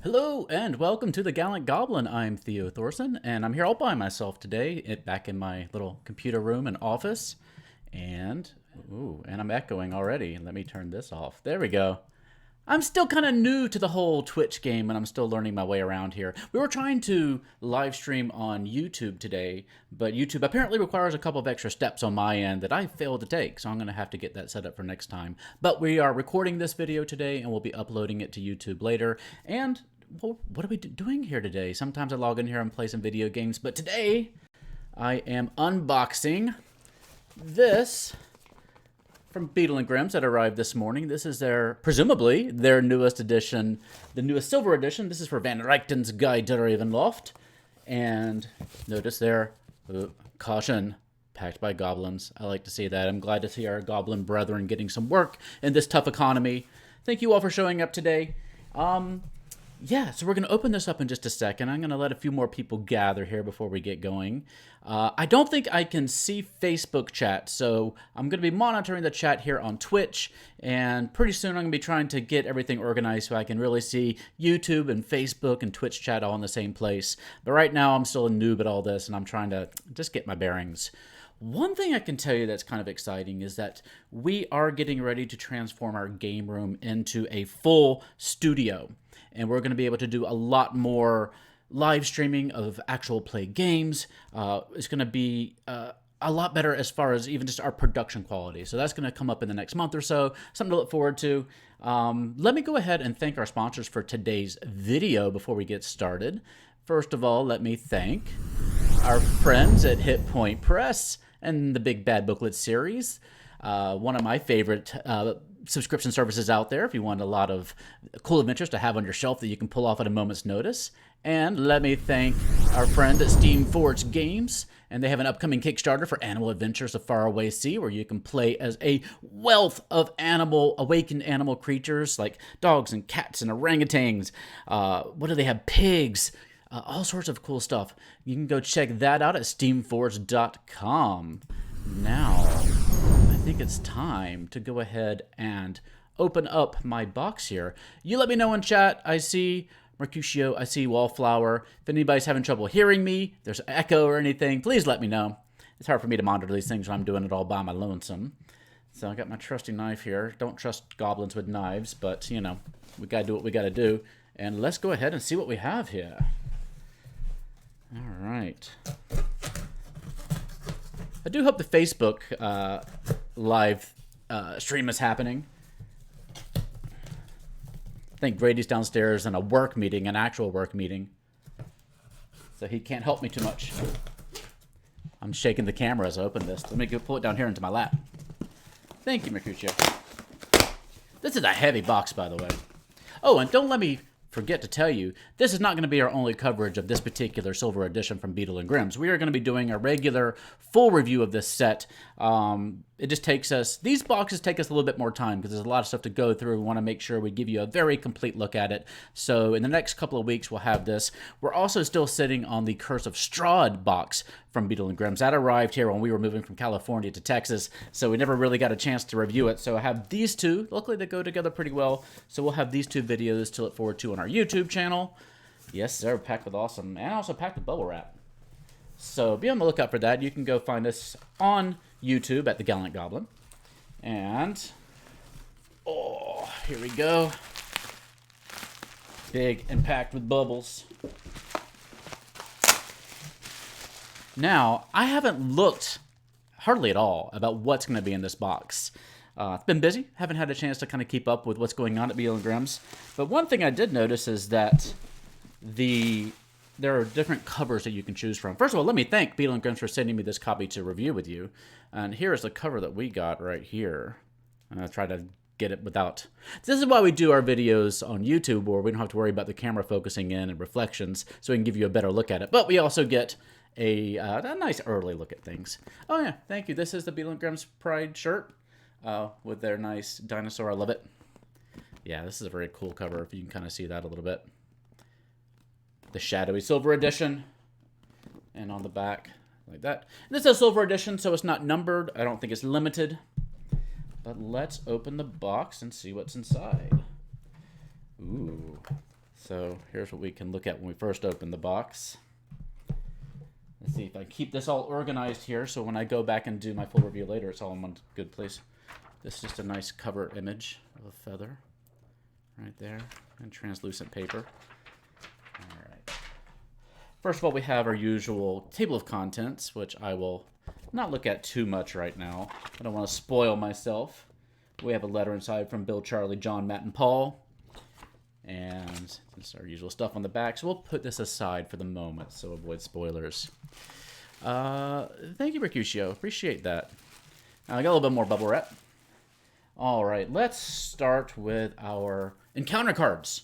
Hello and welcome to the Gallant Goblin. I'm Theo Thorson and I'm here all by myself today, back in my little computer room and office. And I'm echoing already. Let me turn this off. There we go. I'm still kind of new to the whole Twitch game and I'm still learning my way around here. We were trying to live stream on YouTube today, but YouTube apparently requires a couple of extra steps on my end that I failed to take, so I'm going to have to get that set up for next time. But we are recording this video today and we'll be uploading it to YouTube later. And what are we doing here today? Sometimes I log in here and play some video games, but today I am unboxing this from Beadle Grimm that arrived this morning. This is presumably their newest edition, the newest silver edition. This is for Van Richten's Guide to Ravenloft. And notice there, caution, packed by goblins. I like to see that. I'm glad to see our goblin brethren getting some work in this tough economy. Thank you all for showing up today. Yeah, so we're going to open this up in just a second. I'm going to let a few more people gather here before we get going. I don't think I can see Facebook chat, so I'm going to be monitoring the chat here on Twitch, and pretty soon I'm going to be trying to get everything organized so I can really see YouTube and Facebook and Twitch chat all in the same place. But right now I'm still a noob at all this, and I'm trying to just get my bearings. One thing I can tell you that's kind of exciting is that we are getting ready to transform our game room into a full studio. And we're going to be able to do a lot more live streaming of actual play games. It's going to be a lot better as far as even just our production quality. So that's going to come up in the next month or so. Something to look forward to. Let me go ahead and thank our sponsors for today's video before we get started. First of all, let me thank our friends at Hit Point Press and the Big Bad Booklet series. One of my favorite subscription services out there if you want a lot of cool adventures to have on your shelf that you can pull off at a moment's notice. And let me thank our friend at Steam Forge Games, and they have an upcoming Kickstarter for Animal Adventures of Faraway Sea, where you can play as a wealth of awakened animal creatures like dogs and cats and orangutans. What do they have? Pigs. All sorts of cool stuff. You can go check that out at steamforge.com. Now, I think it's time to go ahead and open up my box here. You let me know in chat. I see Mercutio, I see Wallflower. If anybody's having trouble hearing me, there's an echo or anything, please let me know. It's hard for me to monitor these things when I'm doing it all by my lonesome. So I got my trusty knife here. Don't trust goblins with knives, but, you know, we gotta do what we gotta do. And let's go ahead and see what we have here. All right. I do hope the Facebook live stream is happening. I think Brady's downstairs in a work meeting, an actual work meeting. So he can't help me too much. I'm shaking the camera as I open this. Let me pull it down here into my lap. Thank you, Mercutio. This is a heavy box, by the way. Oh, and don't let me forget to tell you, this is not going to be our only coverage of this particular silver edition from Beadle Grimm. We are going to be doing a regular full review of this set. It just takes us, these boxes take us a little bit more time because there's a lot of stuff to go through. We want to make sure we give you a very complete look at it. So in the next couple of weeks, we'll have this. We're also still sitting on the Curse of Strahd box from Beadle Grimm. That arrived here when we were moving from California to Texas, so we never really got a chance to review it. So I have these two. Luckily, they go together pretty well. So we'll have these two videos to look forward to on our YouTube channel. Yes, sir, packed with awesome, and also packed with bubble wrap. So be on the lookout for that. You can go find us on YouTube at The Gallant Goblin. And, oh, here we go. Big and packed with bubbles. Now, I haven't looked hardly at all about what's going to be in this box. It's been busy. Haven't had a chance to kind of keep up with what's going on at Beadle Grimm's. But one thing I did notice is that there are different covers that you can choose from. First of all, let me thank Beadle Grimm for sending me this copy to review with you. And here is the cover that we got right here. I'm going to try to get it without... This is why we do our videos on YouTube, where we don't have to worry about the camera focusing in and reflections, so we can give you a better look at it. But we also get a nice early look at things. Oh yeah, thank you. This is the Beadle Grimm's Pride shirt with their nice dinosaur. I love it. Yeah, this is a very cool cover, if you can kind of see that a little bit. The Shadowy Silver Edition. And on the back, like that. This is a Silver Edition, so it's not numbered. I don't think it's limited. But let's open the box and see what's inside. Ooh. So here's what we can look at when we first open the box. Let's see if I keep this all organized here, so when I go back and do my full review later, it's all in one good place. This is just a nice cover image of a feather right there, and translucent paper. All right. First of all, we have our usual table of contents, which I will not look at too much right now. I don't want to spoil myself. We have a letter inside from Bill, Charlie, John, Matt, and Paul. And this is our usual stuff on the back. So we'll put this aside for the moment, so avoid spoilers. Thank you, Mercutio. Appreciate that. I got a little bit more bubble wrap. All right, let's start with our encounter cards.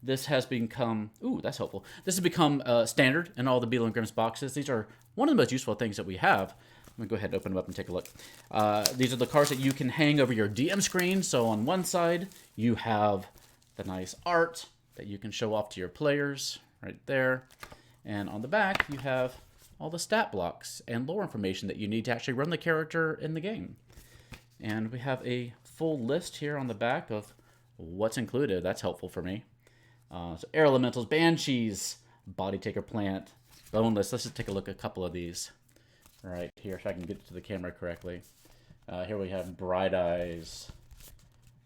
This has become, ooh, that's helpful. This has become standard in all the Beadle Grimm's boxes. These are one of the most useful things that we have. I'm going to go ahead and open them up and take a look. These are the cards that you can hang over your DM screen. So on one side, you have the nice art that you can show off to your players right there. And on the back, you have all the stat blocks and lore information that you need to actually run the character in the game. And we have a full list here on the back of what's included. That's helpful for me. So air elementals, banshees, body taker plant, boneless. Let's just take a look at a couple of these right here so I can get to the camera correctly. Here we have Bright Eyes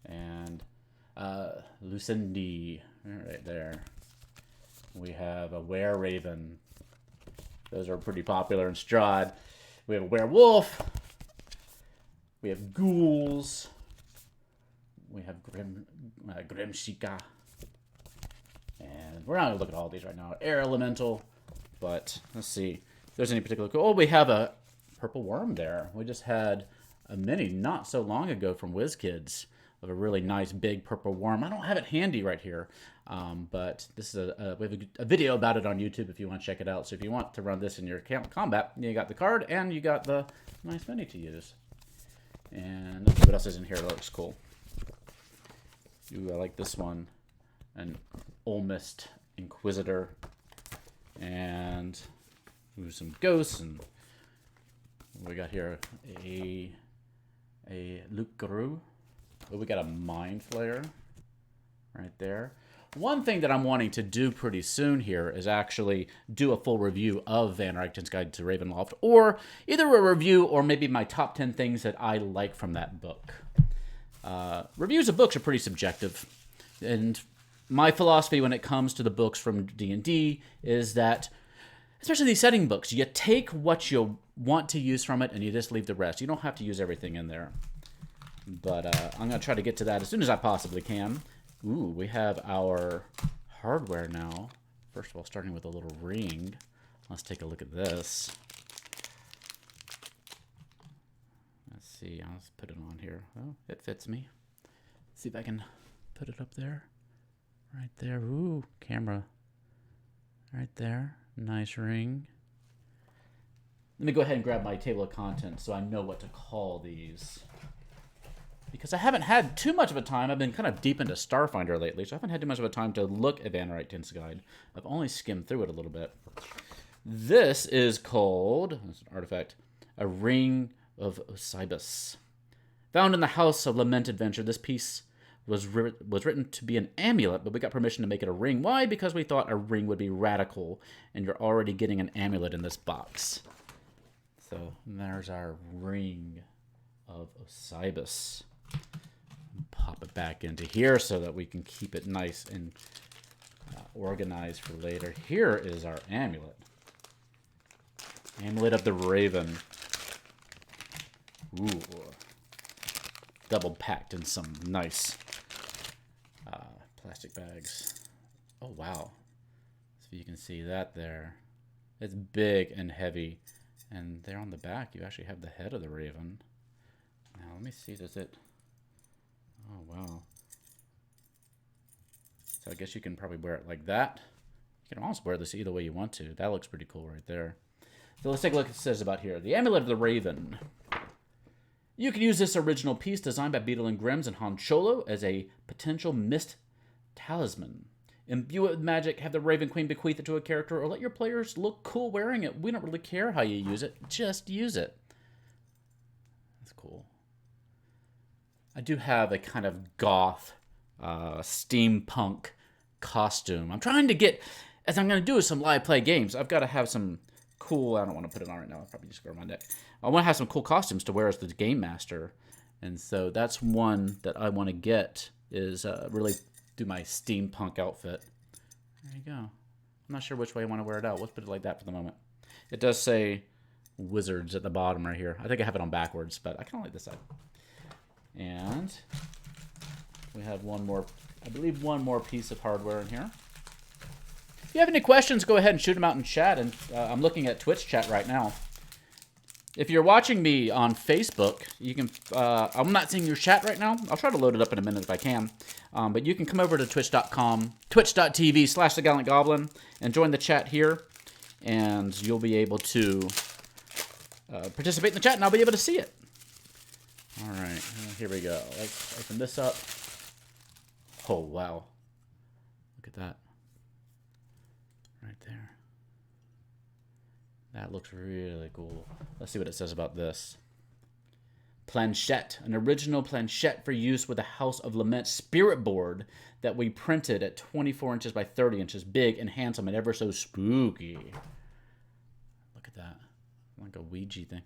and Lucindy right there. We have a Raven. Those are pretty popular in Strahd. We have a werewolf. We have ghouls. We have Grimshika. And we're not going to look at all these right now. Air elemental. But let's see if there's any particular. Oh, we have a purple worm there. We just had a mini not so long ago from WizKids of a really nice big purple worm. I don't have it handy right here, but this is we have a video about it on YouTube if you want to check it out. So if you want to run this in your combat, you got the card and you got the nice mini to use. And let's see what else is in here that looks cool. Ooh, I like this one. An Olmist Inquisitor. And ooh, some ghosts. And we got here a Luke Guru. Oh, we got a Mind Flayer right there. One thing that I'm wanting to do pretty soon here is actually do a full review of Van Richten's Guide to Ravenloft, or either a review or maybe my top 10 things that I like from that book. Reviews of books are pretty subjective, and my philosophy when it comes to the books from D&D is that, especially these setting books, you take what you want to use from it and you just leave the rest. You don't have to use everything in there. But I'm going to try to get to that as soon as I possibly can. Ooh, we have our hardware now. First of all, starting with a little ring. Let's take a look at this. Let's see. I'll just put it on here. Oh, it fits me. Let's see if I can put it up there. Right there. Ooh, camera. Right there. Nice ring. Let me go ahead and grab my table of contents so I know what to call these. Because I haven't had too much of a time. I've been kind of deep into Starfinder lately, so I haven't had too much of a time to look at Van Richten's Guide. I've only skimmed through it a little bit. This is called, it's an artifact, a Ring of Osibus. Found in the House of Lament adventure, this piece was written to be an amulet, but we got permission to make it a ring. Why? Because we thought a ring would be radical, and you're already getting an amulet in this box. So there's our Ring of Osibus. Pop it back into here so that we can keep it nice and organized for later. Here is our amulet. Amulet of the Raven. Ooh. Double packed in some nice plastic bags. Oh, wow. So you can see that there. It's big and heavy. And there on the back, you actually have the head of the Raven. Now, let me see. Does it... Oh, wow. So I guess you can probably wear it like that. You can also wear this either way you want to. That looks pretty cool right there. So let's take a look at what it says about here. The Amulet of the Raven. You can use this original piece designed by Beadle Grimm and Han Cholo as a potential mist talisman. Imbue it with magic, have the Raven Queen bequeath it to a character, or let your players look cool wearing it. We don't really care how you use it. Just use it. That's cool. I do have a kind of goth, steampunk costume. I'm trying to get, as I'm going to do some live play games, I've got to have some cool, I don't want to put it on right now, I'll probably just go around my neck. I want to have some cool costumes to wear as the game master. And so that's one that I want to get, is really do my steampunk outfit. There you go. I'm not sure which way I want to wear it out. Let's put it like that for the moment. It does say wizards at the bottom right here. I think I have it on backwards, but I kind of like this side. And we have one more, I believe one more piece of hardware in here. If you have any questions, go ahead and shoot them out in chat. And I'm looking at Twitch chat right now. If you're watching me on Facebook, you can, I'm not seeing your chat right now. I'll try to load it up in a minute if I can. But you can come over to twitch.com, twitch.tv/thegallantgoblin, and join the chat here. And you'll be able to participate in the chat, and I'll be able to see it. All right, here we go. Let's open this up. Oh, wow. Look at that. Right there. That looks really cool. Let's see what it says about this. Planchette, an original planchette for use with the House of Lament spirit board that we printed at 24 inches by 30 inches, big and handsome and ever so spooky. Look at that, like a Ouija thing.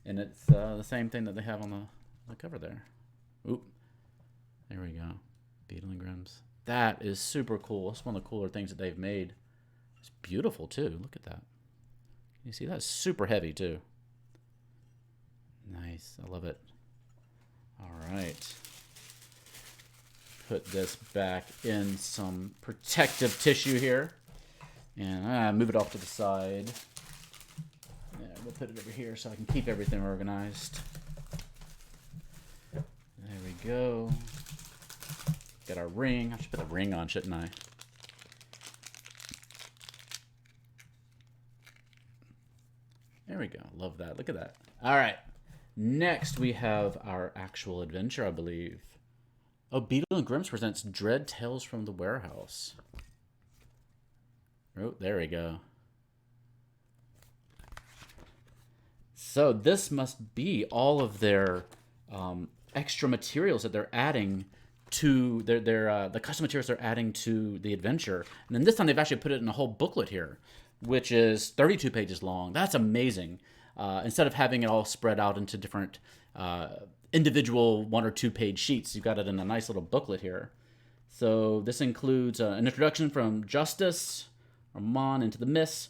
And it's the same thing that they have on the cover there. Oop, there we go. Beadle Grimm's. That is super cool. It's one of the cooler things that they've made. It's beautiful too. Look at that. You see, that's super heavy too. Nice, I love it. All right. Put this back in some protective tissue here. And move it off to the side. Yeah, we'll put it over here so I can keep everything organized. There we go. Got our ring. I should put a ring on, shouldn't I? There we go. Love that. Look at that. All right. Next, we have our actual adventure, I believe. Oh, Beadle Grimm presents Dread Tales from the Warehouse. Oh, there we go. So this must be all of their extra materials that they're adding to the custom materials they're adding to the adventure. And then this time they've actually put it in a whole booklet here, which is 32 pages long. That's amazing. Instead of having it all spread out into different individual 1 or 2 page sheets, you've got it in a nice little booklet here. So this includes an introduction from Justice, Armand into the Mist,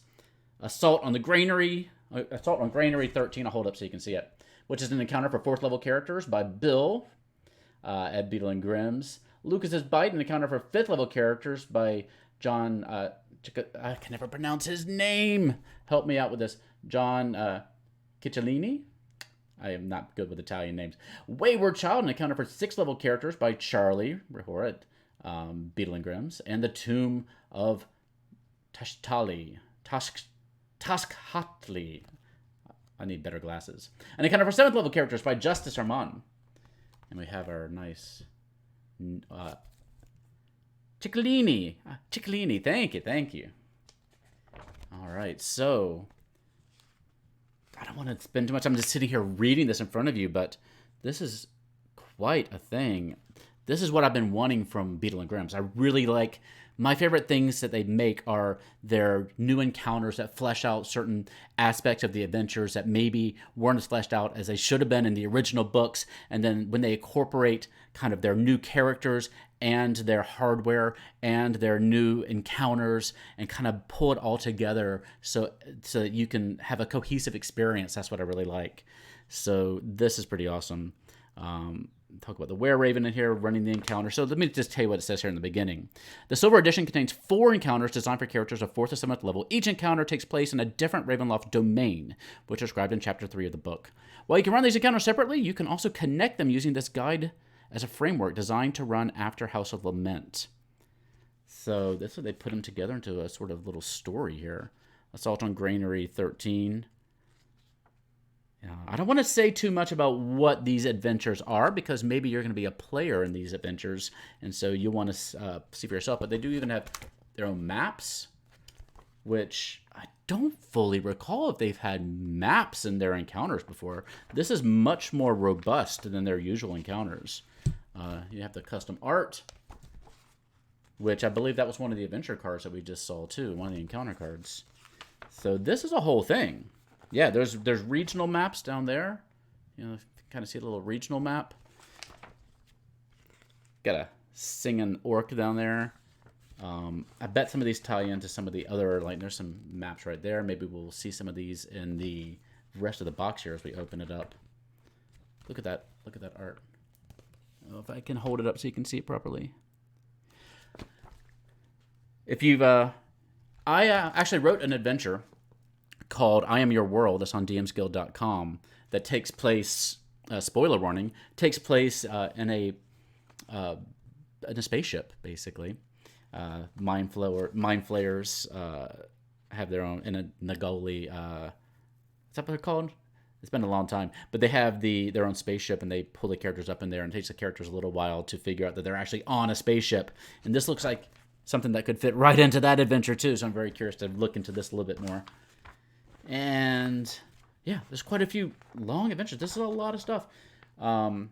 Assault on Granary 13, I'll hold up so you can see it, which is an encounter for 4th level characters by Bill at Beadle Grimm's. Lucas's Bite, an encounter for 5th level characters by John, I can never pronounce his name. Help me out with this. John Cicciolini? I am not good with Italian names. Wayward Child, an encounter for 6th level characters by Charlie Rehor at Beadle Grimm's. And the Tomb of Tashtali. Taskhatli. I need better glasses. An encounter for 7th level characters by Justice Armand. And we have our nice Cicciolini. Cicciolini, thank you. All right, so I don't want to spend too much time just sitting here reading this in front of you, but this is quite a thing. This is what I've been wanting from Beadle Grimm's. I really like, my favorite things that they make are their new encounters that flesh out certain aspects of the adventures that maybe weren't as fleshed out as they should have been in the original books. And then when they incorporate kind of their new characters and their hardware and their new encounters and kind of pull it all together so that you can have a cohesive experience. That's what I really like. So this is pretty awesome. Talk about the Were-Raven in here running the encounter. So let me just tell you what it says here in the beginning. The Silver Edition contains 4 encounters designed for characters of 4th to 7th level. Each encounter takes place in a different Ravenloft domain, which is described in Chapter 3 of the book. While you can run these encounters separately, you can also connect them using this guide as a framework designed to run after House of Lament. So that's what they put them together into a sort of little story here. Assault on Granary 13. I don't want to say too much about what these adventures are because maybe you're going to be a player in these adventures, and so you'll want to see for yourself. But they do even have their own maps, which I don't fully recall if they've had maps in their encounters before. This is much more robust than their usual encounters. You have the custom art. which I believe that was one of the adventure cards that we just saw too, one of the encounter cards. So this is a whole thing. Yeah, there's regional maps down there. You know, kind of see a little regional map. Got a singing orc down there. I bet some of these tie into some of the other, like there's some maps right there. Maybe we'll see some of these in the rest of the box here as we open it up. Look at that. Look at that art. Oh, if I can hold it up so you can see it properly. If you've, I actually wrote an adventure called I Am Your World. That's on dmsguild.com. That takes place, spoiler warning, takes place in a spaceship, basically. Mind flayers have their own, in a Nagoli, is that what they're called? It's been a long time, but they have their own spaceship, and they pull the characters up in there, and it takes the characters a little while to figure out that they're actually on a spaceship. And this looks like something that could fit right into that adventure too, so I'm very curious to look into this a little bit more. And yeah, there's quite a few long adventures. This is a lot of stuff. When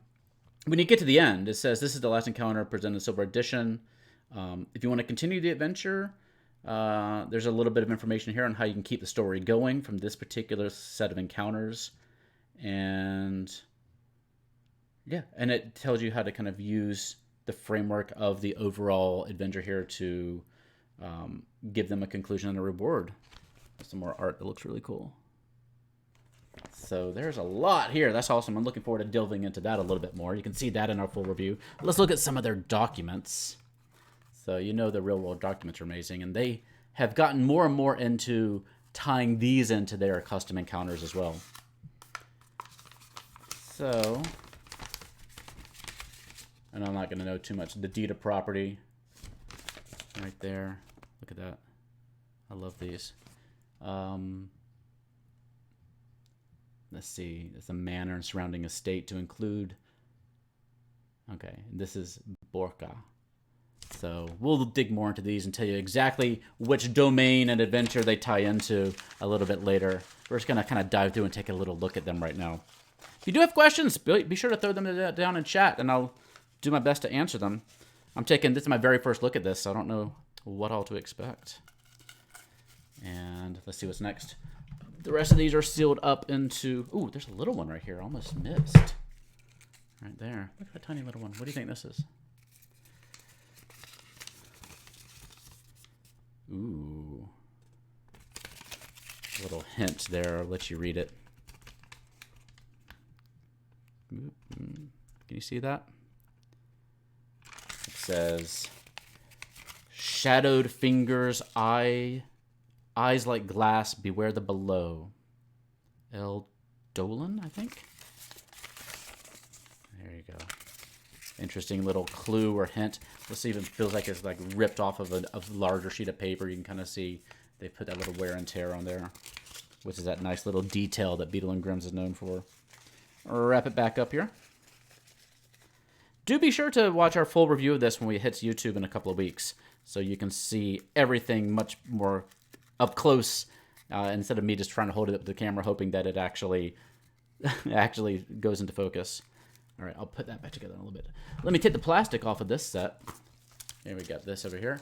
you get to the end, it says, this is the last encounter presented in Silver Edition. If you want to continue the adventure, there's a little bit of information here on how you can keep the story going from this particular set of encounters. And yeah, and it tells you how to kind of use the framework of the overall adventure here to give them a conclusion and a reward. There's some more art that looks really cool. So there's a lot here. That's awesome. I'm looking forward to delving into that a little bit more. You can see that in our full review. Let's look at some of their documents. So you know the real-world documents are amazing, and they have gotten more and more into tying these into their custom encounters as well. So, and I'm not going to know too much. The deed of property, right there. Look at that. I love these. Let's see. It's a manor and surrounding estate to include. Okay, this is Borca. So we'll dig more into these and tell you exactly which domain and adventure they tie into a little bit later. We're just going to kind of dive through and take a little look at them right now. If you do have questions, be sure to throw them down in chat, and I'll do my best to answer them. This is my very first look at this, so I don't know what all to expect. And let's see what's next. The rest of these are sealed up into... Ooh, there's a little one right here. Almost missed. Right there. Look at that tiny little one. What do you think this is? Ooh. A little hint there. I'll let you read it. Can you see that? It says, shadowed fingers, eyes like glass, beware the below. El Dolan, I think? There you go. Interesting little clue or hint. This even feels like it's like ripped off of a larger sheet of paper. You can kind of see they put that little wear and tear on there, which is that nice little detail that Beadle Grimm is known for. Wrap it back up here. Do be sure to watch our full review of this when we hit YouTube in a couple of weeks, so you can see everything much more up close, instead of me just trying to hold it up to the camera hoping that it actually goes into focus. All right, I'll put that back together in a little bit. Let me take the plastic off of this set. Here we got this over here.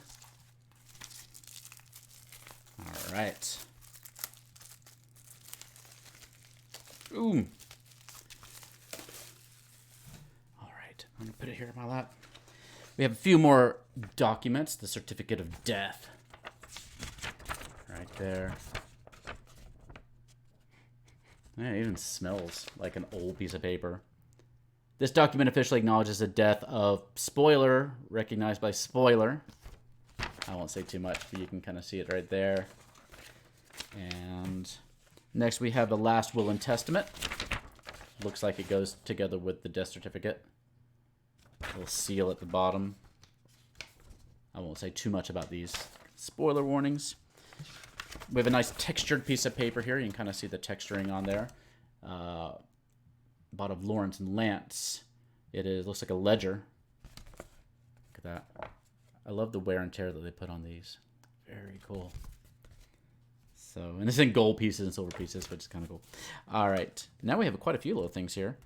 All right. Ooh. All right, I'm gonna put it here in my lap. We have a few more documents. The certificate of death. Right there. Yeah, it even smells like an old piece of paper. This document officially acknowledges the death of Spoiler, recognized by Spoiler. I won't say too much, but you can kind of see it right there. And next we have the Last Will and Testament. Looks like it goes together with the death certificate. A little seal at the bottom. I won't say too much about these spoiler warnings. We have a nice textured piece of paper here. You can kind of see the texturing on there. Bought of Lawrence and Lance. Looks like a ledger. Look at that. I love the wear and tear that they put on these. Very cool. So, and it's in gold pieces and silver pieces, which is kind of cool. All right, now we have quite a few little things here.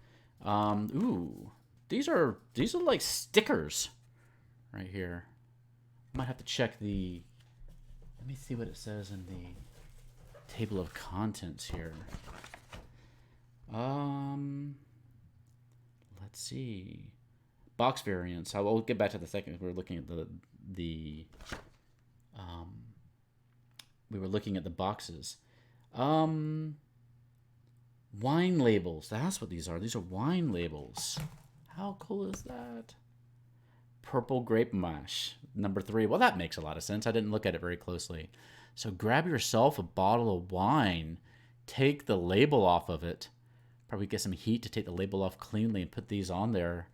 Ooh, these are like stickers right here. I might have to check the... Let me see what it says in the table of contents here. Let's see. Box variants. I will get back to the second. We're looking at we were looking at the boxes. Wine labels. That's what these are. These are wine labels. How cool is that? Purple grape mash, number 3. Well, that makes a lot of sense. I didn't look at it very closely. So grab yourself a bottle of wine, take the label off of it, probably get some heat to take the label off cleanly and put these on there.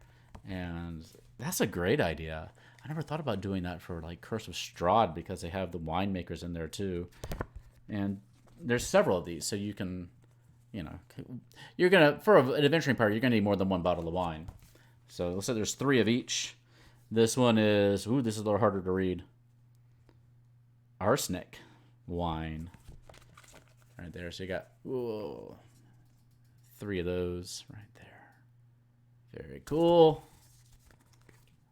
And that's a great idea. I never thought about doing that for like Curse of Strahd because they have the winemakers in there too. And there's several of these, so you can, you know, you're going to, for an adventuring party, you're going to need more than one bottle of wine. So let's say there's 3 of each. This one is, ooh, this is a little harder to read. Arsenic wine. Right there. So you got, ooh, 3 of those right there. Very cool.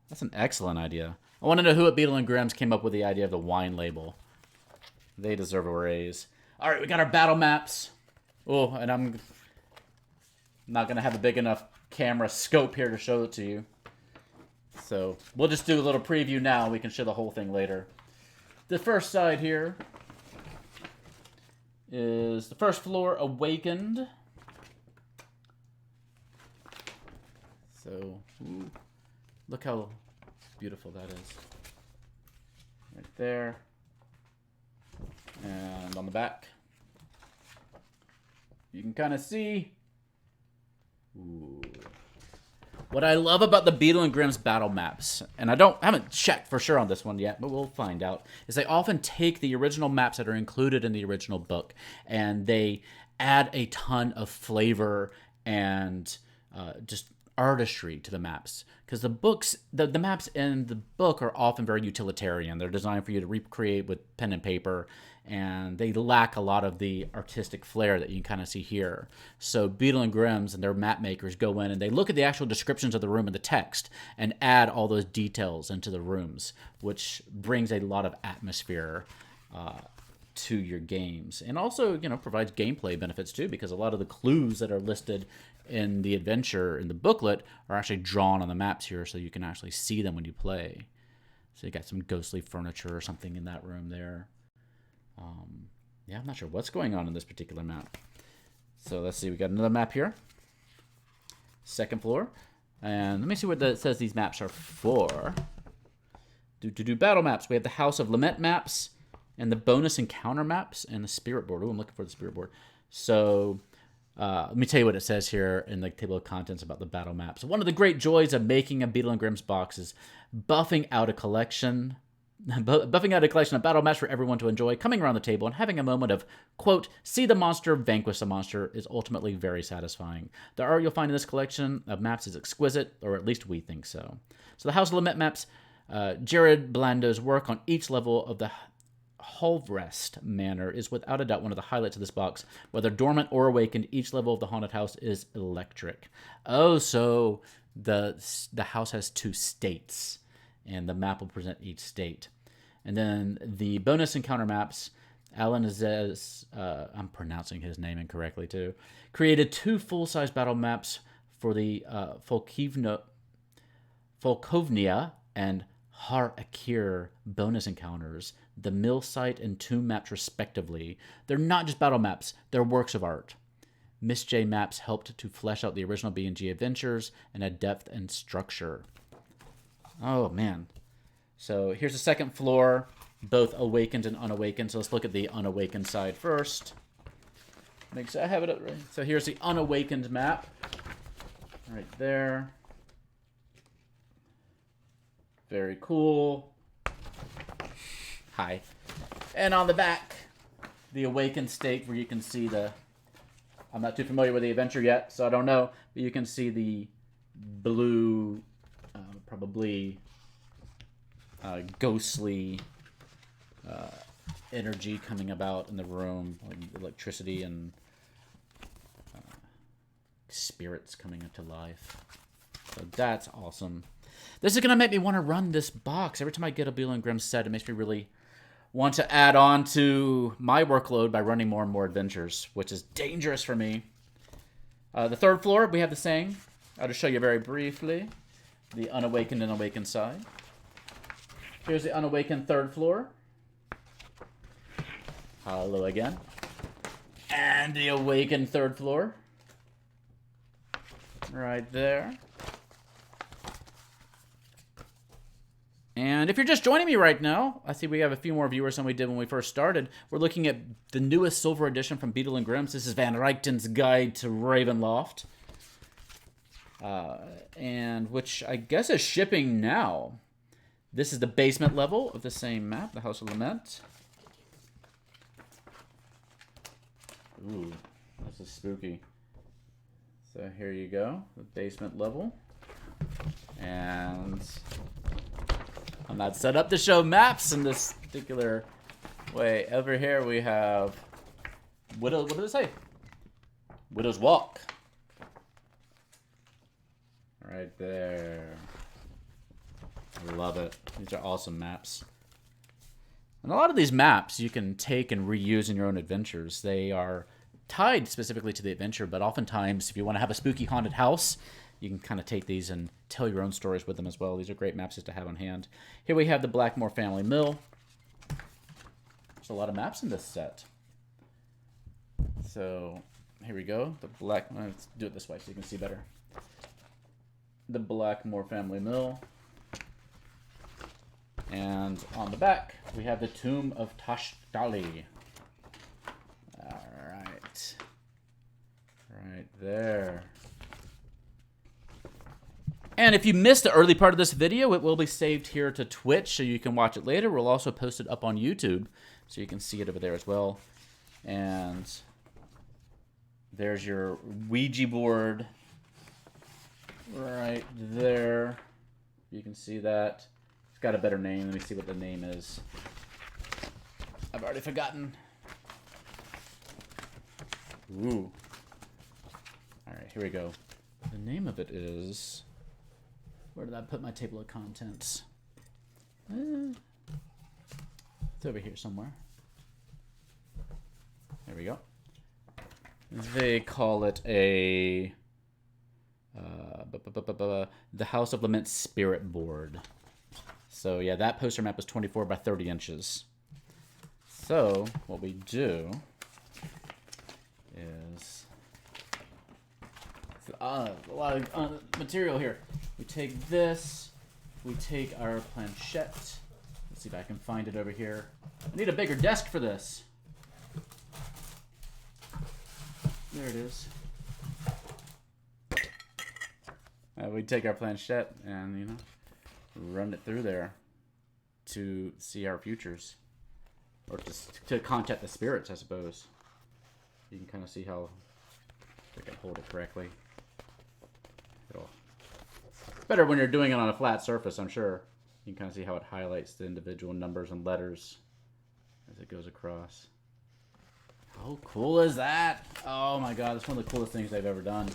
That's an excellent idea. I want to know who at Beadle and Grimm's came up with the idea of the wine label. They deserve a raise. All right, we got our battle maps. Oh, and I'm not going to have a big enough camera scope here to show it to you. So we'll just do a little preview now. We can show the whole thing later. The first side here is the first floor, Awakened. So, ooh, look how beautiful that is. Right there. And on the back, you can kind of see. Ooh. What I love about the Beadle and Grimm's battle maps, and I haven't checked for sure on this one yet, but we'll find out, is they often take the original maps that are included in the original book and they add a ton of flavor and just artistry to the maps. Because the books, the maps in the book are often very utilitarian. They're designed for you to recreate with pen and paper, and they lack a lot of the artistic flair that you can kind of see here. So Beadle and Grimm's and their map makers go in and they look at the actual descriptions of the room and the text and add all those details into the rooms, which brings a lot of atmosphere to your games. And also, you know, provides gameplay benefits too, because a lot of the clues that are listed in the adventure in the booklet are actually drawn on the maps here, so you can actually see them when you play. So you got some ghostly furniture or something in that room there. Yeah, I'm not sure what's going on in this particular map. So let's see, we got another map here. Second floor. And let me see what it says these maps are for. Do battle maps. We have the House of Lament maps and the bonus encounter maps and the spirit board. Oh, I'm looking for the spirit board. So let me tell you what it says here in the table of contents about the battle maps. One of the great joys of making a Beadle and Grimm's box is buffing out a collection of battle maps for everyone to enjoy, coming around the table and having a moment of, quote, see the monster, vanquish the monster is ultimately very satisfying. The art you'll find in this collection of maps is exquisite, or at least we think so. So the House of Lament maps, Jared Blando's work on each level of the Halvrest Manor is without a doubt one of the highlights of this box. Whether dormant or awakened, each level of the haunted house is electric. Oh, so the house has 2 states, and the map will present each state. And then the bonus encounter maps, Alan Azez, I'm pronouncing his name incorrectly too, created 2 full-size battle maps for the Folkovnia and Har Akir bonus encounters, the mill site and tomb maps respectively. They're not just battle maps, they're works of art. Miss J maps helped to flesh out the original B&G adventures and add depth and structure. Oh, man. So here's the second floor, both awakened and unawakened. So let's look at the unawakened side first. Make sure I have it up right. So here's the unawakened map. Right there. Very cool. Hi. And on the back, the awakened state where you can see the... I'm not too familiar with the adventure yet, so I don't know. But you can see the blue, probably ghostly energy coming about in the room, like electricity and spirits coming into life. So that's awesome. This is going to make me want to run this box. Every time I get a Beadle Grimm set, it makes me really want to add on to my workload by running more and more adventures, which is dangerous for me. The third floor, we have the same. I'll just show you very briefly the unawakened and awakened side. Here's the unawakened third floor. Hello again. And the awakened third floor. Right there. And if you're just joining me right now, I see we have a few more viewers than we did when we first started. We're looking at the newest silver edition from Beadle Grimm's. This is Van Richten's Guide to Ravenloft. And which I guess is shipping now. This is the basement level of the same map, the House of Lament. Ooh, this is spooky. So here you go, the basement level. And I'm not set up to show maps in this particular way. Over here we have Widow, what does it say? Widow's Walk. Right there. I love it. These are awesome maps. And a lot of these maps you can take and reuse in your own adventures. They are tied specifically to the adventure, but oftentimes if you want to have a spooky haunted house, you can kind of take these and tell your own stories with them as well. These are great maps just to have on hand. Here we have the Blackmore Family Mill. There's a lot of maps in this set. So here we go. Let's do it this way so you can see better. The Blackmore Family Mill. And on the back, we have the Tomb of Tashdali. Alright. Right there. And if you missed the early part of this video, it will be saved here to Twitch, so you can watch it later. We'll also post it up on YouTube, so you can see it over there as well. And there's your Ouija board right there. You can see that. It's got a better name. Let me see what the name is. I've already forgotten. Ooh. Alright, here we go. The name of it is... Where did I put my table of contents? It's over here somewhere. There we go. They call it a... the House of Lament Spirit Board. So yeah, that poster map is 24 by 30 inches. So what we do is a lot of material here. We take this, we take our planchette. Let's see if I can find it over here. I need a bigger desk for this. There it is. We take our planchette and, you know, run it through there to see our futures. Or just to contact the spirits, I suppose. You can kind of see how I can hold it correctly. It's better when you're doing it on a flat surface, I'm sure. You can kind of see how it highlights the individual numbers and letters as it goes across. How cool is that? Oh my god, it's one of the coolest things I've ever done.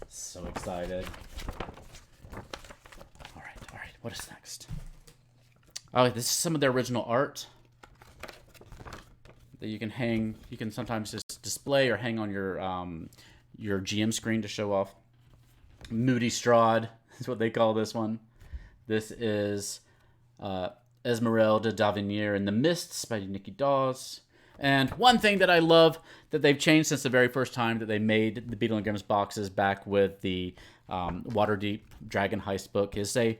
So excited. Alright, what is next? Oh, this is some of the original art that you can hang. You can sometimes just display or hang on your GM screen to show off. Moody Strahd is what they call this one. This is Esmeralda d'Avenir in the Mists by Nikki Dawes. And one thing that I love that they've changed since the very first time that they made the Beadle Grimm's boxes back with the Waterdeep Dragon Heist book is they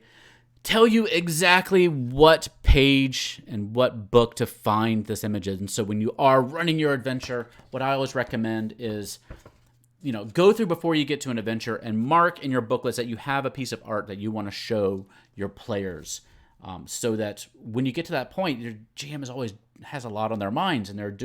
tell you exactly what page and what book to find this image in. And so when you are running your adventure, what I always recommend is, you know, go through before you get to an adventure and mark in your booklets that you have a piece of art that you want to show your players. So that when you get to that point, your GM is always has a lot on their minds and they're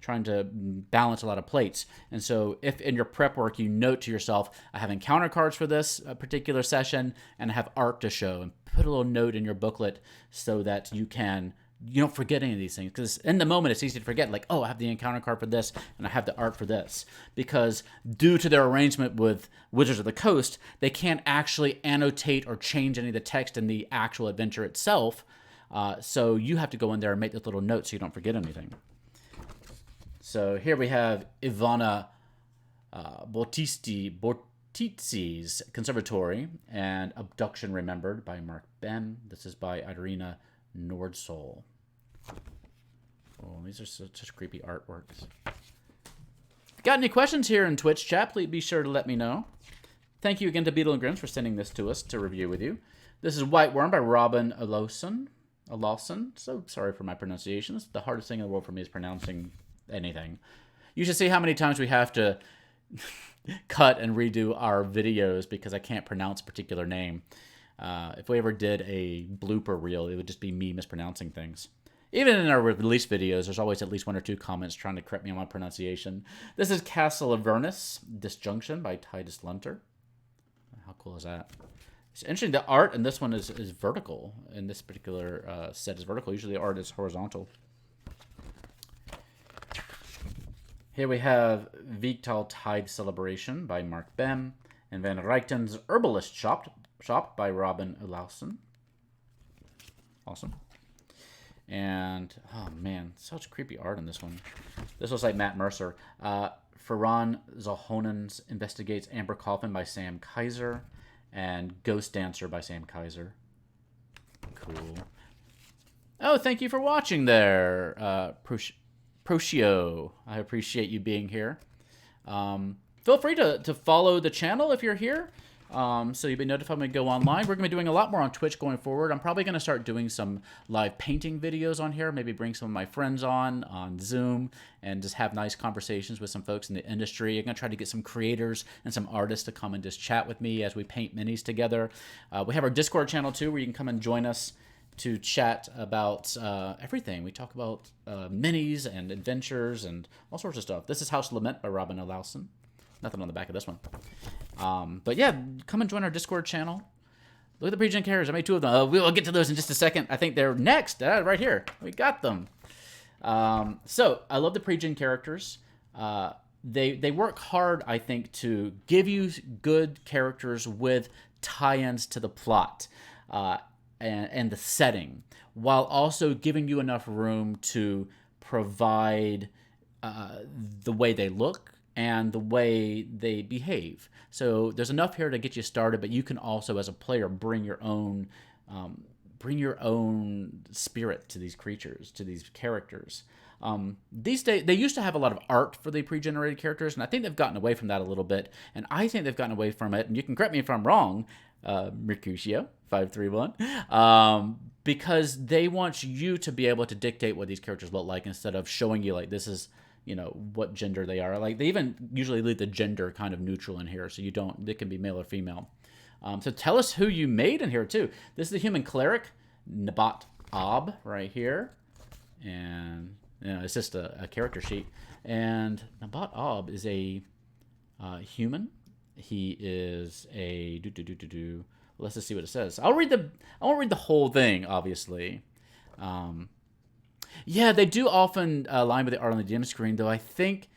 trying to balance a lot of plates. And so if in your prep work you note to yourself, I have encounter cards for this particular session and I have art to show, and put a little note in your booklet so that you can you don't forget any of these things, because in the moment it's easy to forget, like, oh, I have the encounter card for this and I have the art for this, because due to their arrangement with Wizards of the Coast, they can't actually annotate or change any of the text in the actual adventure itself. So you have to go in there and make this little note so you don't forget anything. So here we have Ivana Bortizi's Conservatory and Abduction Remembered by Mark Ben. This is by Irina Nordsoul. Oh, these are such creepy artworks. Got any questions here in Twitch chat? Please be sure to let me know. Thank you again to Beadle Grimm for sending this to us to review with you. This is White Worm by Robin Alawson. So sorry for my pronunciation. This is the hardest thing in the world for me is pronouncing anything. You should see how many times we have to cut and redo our videos because I can't pronounce a particular name. If we ever did a blooper reel, it would just be me mispronouncing things. Even in our release videos, there's always at least 1 or 2 comments trying to correct me on my pronunciation. This is Castle Avernus Disjunction by Titus Lunter. How cool is that? It's interesting. The art in this one is vertical. In this particular set is vertical. Usually the art is horizontal. Here we have Vigtal Tide Celebration by Mark Bem. And Van Richten's Herbalist Shop by Robin Olausen. Awesome. And, oh man, such creepy art in this one. This looks like Matt Mercer. Ferran Zalhonen's Investigates Amber Coffin by Sam Kaiser. And Ghost Dancer by Sam Kaiser. Cool. Oh, thank you for watching there, Procio. I appreciate you being here. Feel free to follow the channel if you're here. So you'll be notified when we go online. We're going to be doing a lot more on Twitch going forward. I'm probably going to start doing some live painting videos on here. Maybe bring some of my friends on Zoom and just have nice conversations with some folks in the industry. I'm going to try to get some creators and some artists to come and just chat with me as we paint minis together. We have our Discord channel too, where you can come and join us to chat about everything. We talk about minis and adventures and all sorts of stuff. This is House Lament by Robin Olausen. Nothing on the back of this one. But yeah, come and join our Discord channel. Look at the pre-gen characters. I made 2 of them. We'll get to those in just a second. I think they're next. Right here. We got them. So I love the pre-gen characters. They work hard, I think, to give you good characters with tie-ins to the plot and the setting, while also giving you enough room to provide the way they look and the way they behave. So there's enough here to get you started, but you can also, as a player, bring your own spirit to these creatures, to these characters. These days, they used to have a lot of art for the pre-generated characters, and I think they've gotten away from that a little bit. And I think they've gotten away from it, and you can correct me if I'm wrong, Mercutio531, because they want you to be able to dictate what these characters look like instead of showing you, like, this is, what gender they are. Like, they even usually leave the gender kind of neutral in here, so they can be male or female. So tell us who you made in here, too. This is the human cleric, Nabat Ob, right here. And, it's just a character sheet. And Nabat Ob is a human. He is a... Let's just see what it says. I won't read the whole thing, obviously. Yeah, they do often align with the art on the DM screen, though I think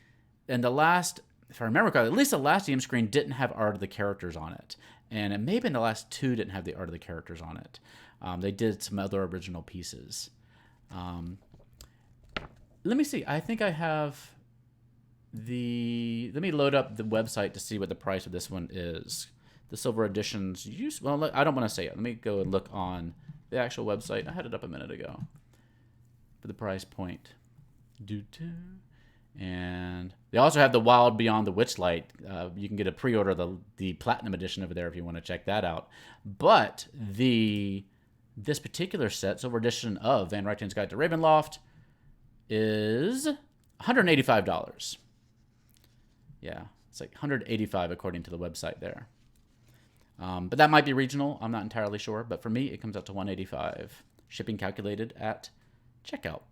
in the last, if I remember correctly, at least the last DM screen didn't have art of the characters on it. And it may have been the last 2 didn't have the art of the characters on it. They did some other original pieces. Let me see. I think I have let me load up the website to see what the price of this one is. The silver editions, well, I don't want to say it. Let me go and look on the actual website. I had it up a minute ago. For the price point. And they also have the Wild Beyond the Witchlight. You can get a pre-order of the Platinum Edition over there if you want to check that out. But this particular set, Silver Edition of Van Richten's Guide to Ravenloft, is $185. Yeah, it's like $185 according to the website there. But that might be regional. I'm not entirely sure. But for me, it comes out to $185. Shipping calculated at checkout.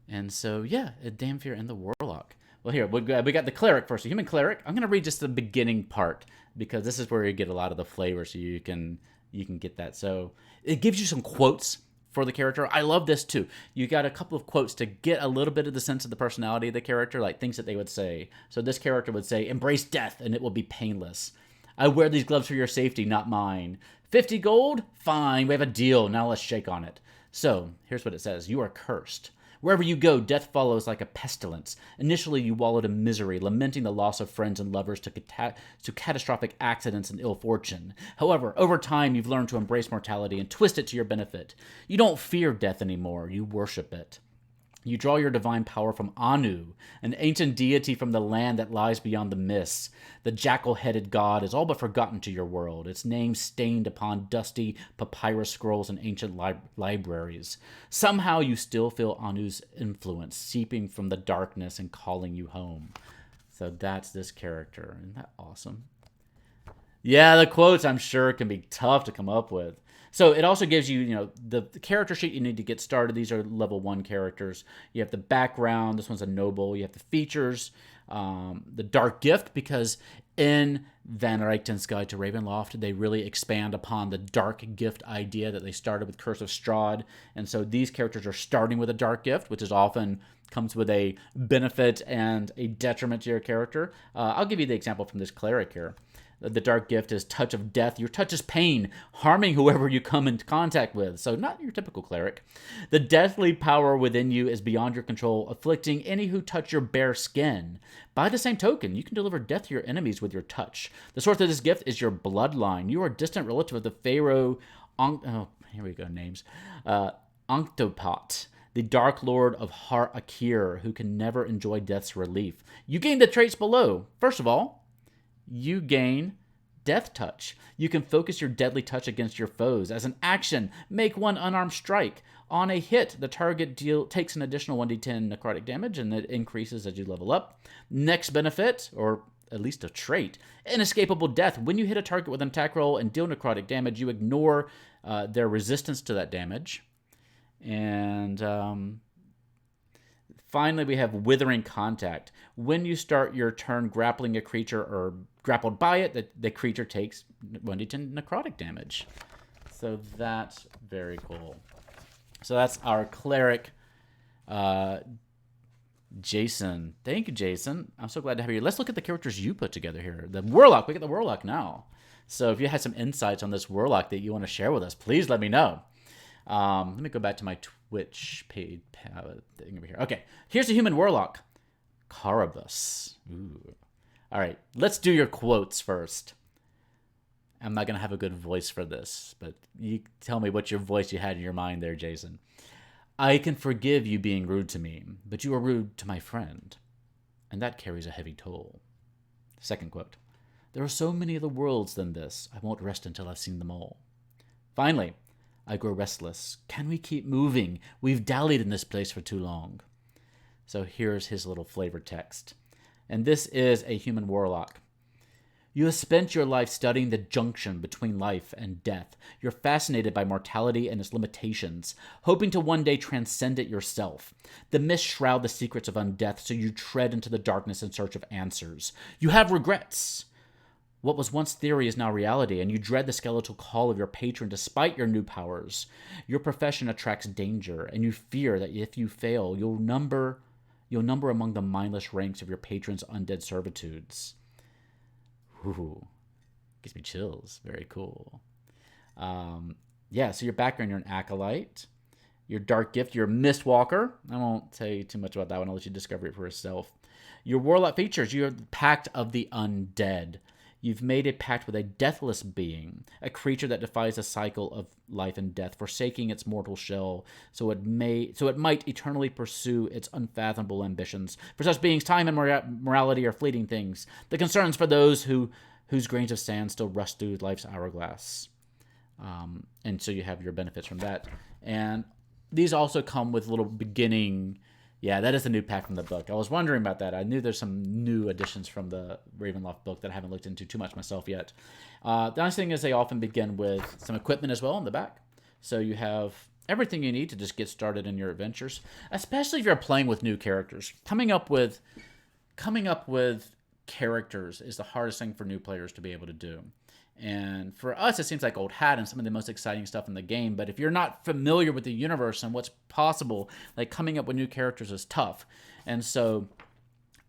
And so, yeah, a Damphir and the Warlock. Well, here, we got the cleric first, the human cleric. I'm going to read just the beginning part because this is where you get a lot of the flavor, so you can get that. So it gives you some quotes for the character. I love this too. You got a couple of quotes to get a little bit of the sense of the personality of the character, like things that they would say. So this character would say, "Embrace death and it will be painless. I wear these gloves for your safety, not mine. 50 gold? Fine, we have a deal. Now let's shake on it." So here's what it says. "You are cursed. Wherever you go, death follows like a pestilence. Initially, you wallowed in misery, lamenting the loss of friends and lovers to catastrophic accidents and ill fortune. However, over time, you've learned to embrace mortality and twist it to your benefit. You don't fear death anymore. You worship it. You draw your divine power from Anu, an ancient deity from the land that lies beyond the mists. The jackal-headed god is all but forgotten to your world, its name stained upon dusty papyrus scrolls and ancient libraries. Somehow you still feel Anu's influence seeping from the darkness and calling you home." So that's this character. Isn't that awesome? Yeah, the quotes, I'm sure, can be tough to come up with. So it also gives you, the character sheet you need to get started. These are level 1 characters. You have the background. This one's a noble. You have the features, the dark gift, because in Van Richten's Guide to Ravenloft, they really expand upon the dark gift idea that they started with Curse of Strahd. And so these characters are starting with a dark gift, which is often comes with a benefit and a detriment to your character. I'll give you the example from this cleric here. The dark gift is touch of death. Your touch is pain, harming whoever you come into contact with. So not your typical cleric. The deathly power within you is beyond your control, afflicting any who touch your bare skin. By the same token, you can deliver death to your enemies with your touch. The source of this gift is your bloodline. You are a distant relative of the Pharaoh. Here we go, names. Onktopot, the Dark Lord of Har Akir, who can never enjoy death's relief. You gain the traits below. First of all, you gain Death Touch. You can focus your deadly touch against your foes. As an action, make one unarmed strike. On a hit, the target takes an additional 1d10 necrotic damage, and it increases as you level up. Next benefit, or at least a trait, inescapable death. When you hit a target with an attack roll and deal necrotic damage, you ignore their resistance to that damage. And finally, we have Withering Contact. When you start your turn grappling a creature or grappled by it, the creature takes 1d10 necrotic damage. So that's very cool. So that's our cleric, Jason. Thank you, Jason. I'm so glad to have you. Let's look at the characters you put together here. The Warlock. We get the Warlock now. So if you had some insights on this Warlock that you want to share with us, please let me know. Let me go back to my Twitch page thing over here. Okay, here's the human warlock, Carabus. Ooh. All right, let's do your quotes first. I'm not gonna have a good voice for this, but you tell me what your voice you had in your mind there, Jason. "I can forgive you being rude to me, but you are rude to my friend, and that carries a heavy toll." Second quote: "There are so many other worlds than this. I won't rest until I've seen them all." Finally, "I grow restless. Can we keep moving? We've dallied in this place for too long." So here's his little flavor text. And this is a human warlock. "You have spent your life studying the junction between life and death. You're fascinated by mortality and its limitations, hoping to one day transcend it yourself. The mists shroud the secrets of undeath, so you tread into the darkness in search of answers. You have regrets. What was once theory is now reality, and you dread the skeletal call of your patron despite your new powers. Your profession attracts danger, and you fear that if you fail, you'll number among the mindless ranks of your patron's undead servitudes." Ooh, gives me chills. Very cool. So your background, you're an acolyte. Your dark gift, you're a mistwalker. I won't tell you too much about that one. I'll let you discover it for yourself. Your warlock features, you're the pact of the undead. You've made a pact with a deathless being, a creature that defies the cycle of life and death, forsaking its mortal shell, so it might eternally pursue its unfathomable ambitions. For such beings, time and morality are fleeting things, the concerns for those whose grains of sand still rust through life's hourglass. And so you have your benefits from that. And these also come with little beginning. Yeah, that is the new pack from the book. I was wondering about that. I knew there's some new additions from the Ravenloft book that I haven't looked into too much myself yet. The nice thing is they often begin with some equipment as well in the back. So you have everything you need to just get started in your adventures, especially if you're playing with new characters. Coming up with characters is the hardest thing for new players to be able to do. And for us, it seems like old hat and some of the most exciting stuff in the game. But if you're not familiar with the universe and what's possible, like coming up with new characters is tough. And so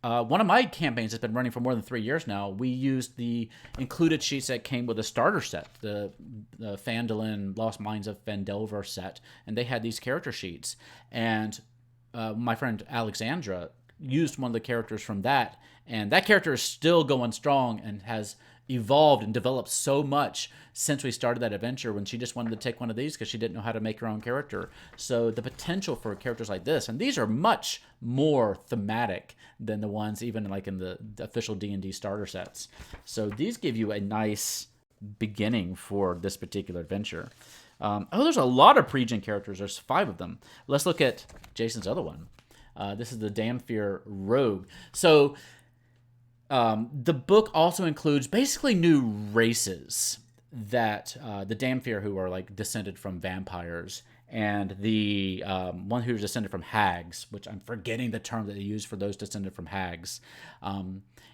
one of my campaigns has been running for more than 3 years now. We used the included sheets that came with the starter set, the Phandalin Lost Mines of Phandelver set, and they had these character sheets. And my friend Alexandra used one of the characters from that, and that character is still going strong and has evolved and developed so much since we started that adventure, when she just wanted to take one of these because she didn't know how to make her own character. So the potential for characters like this, and these are much more thematic than the ones even like in the official D&D starter sets. So these give you a nice beginning for this particular adventure. There's a lot of pre-gen characters. There's 5 of them. Let's look at Jason's other one. This is the Damphir Rogue. So the book also includes basically new races that the Damphir, who are like descended from vampires, and the one who's descended from hags, which I'm forgetting the term that they use for those descended from hags.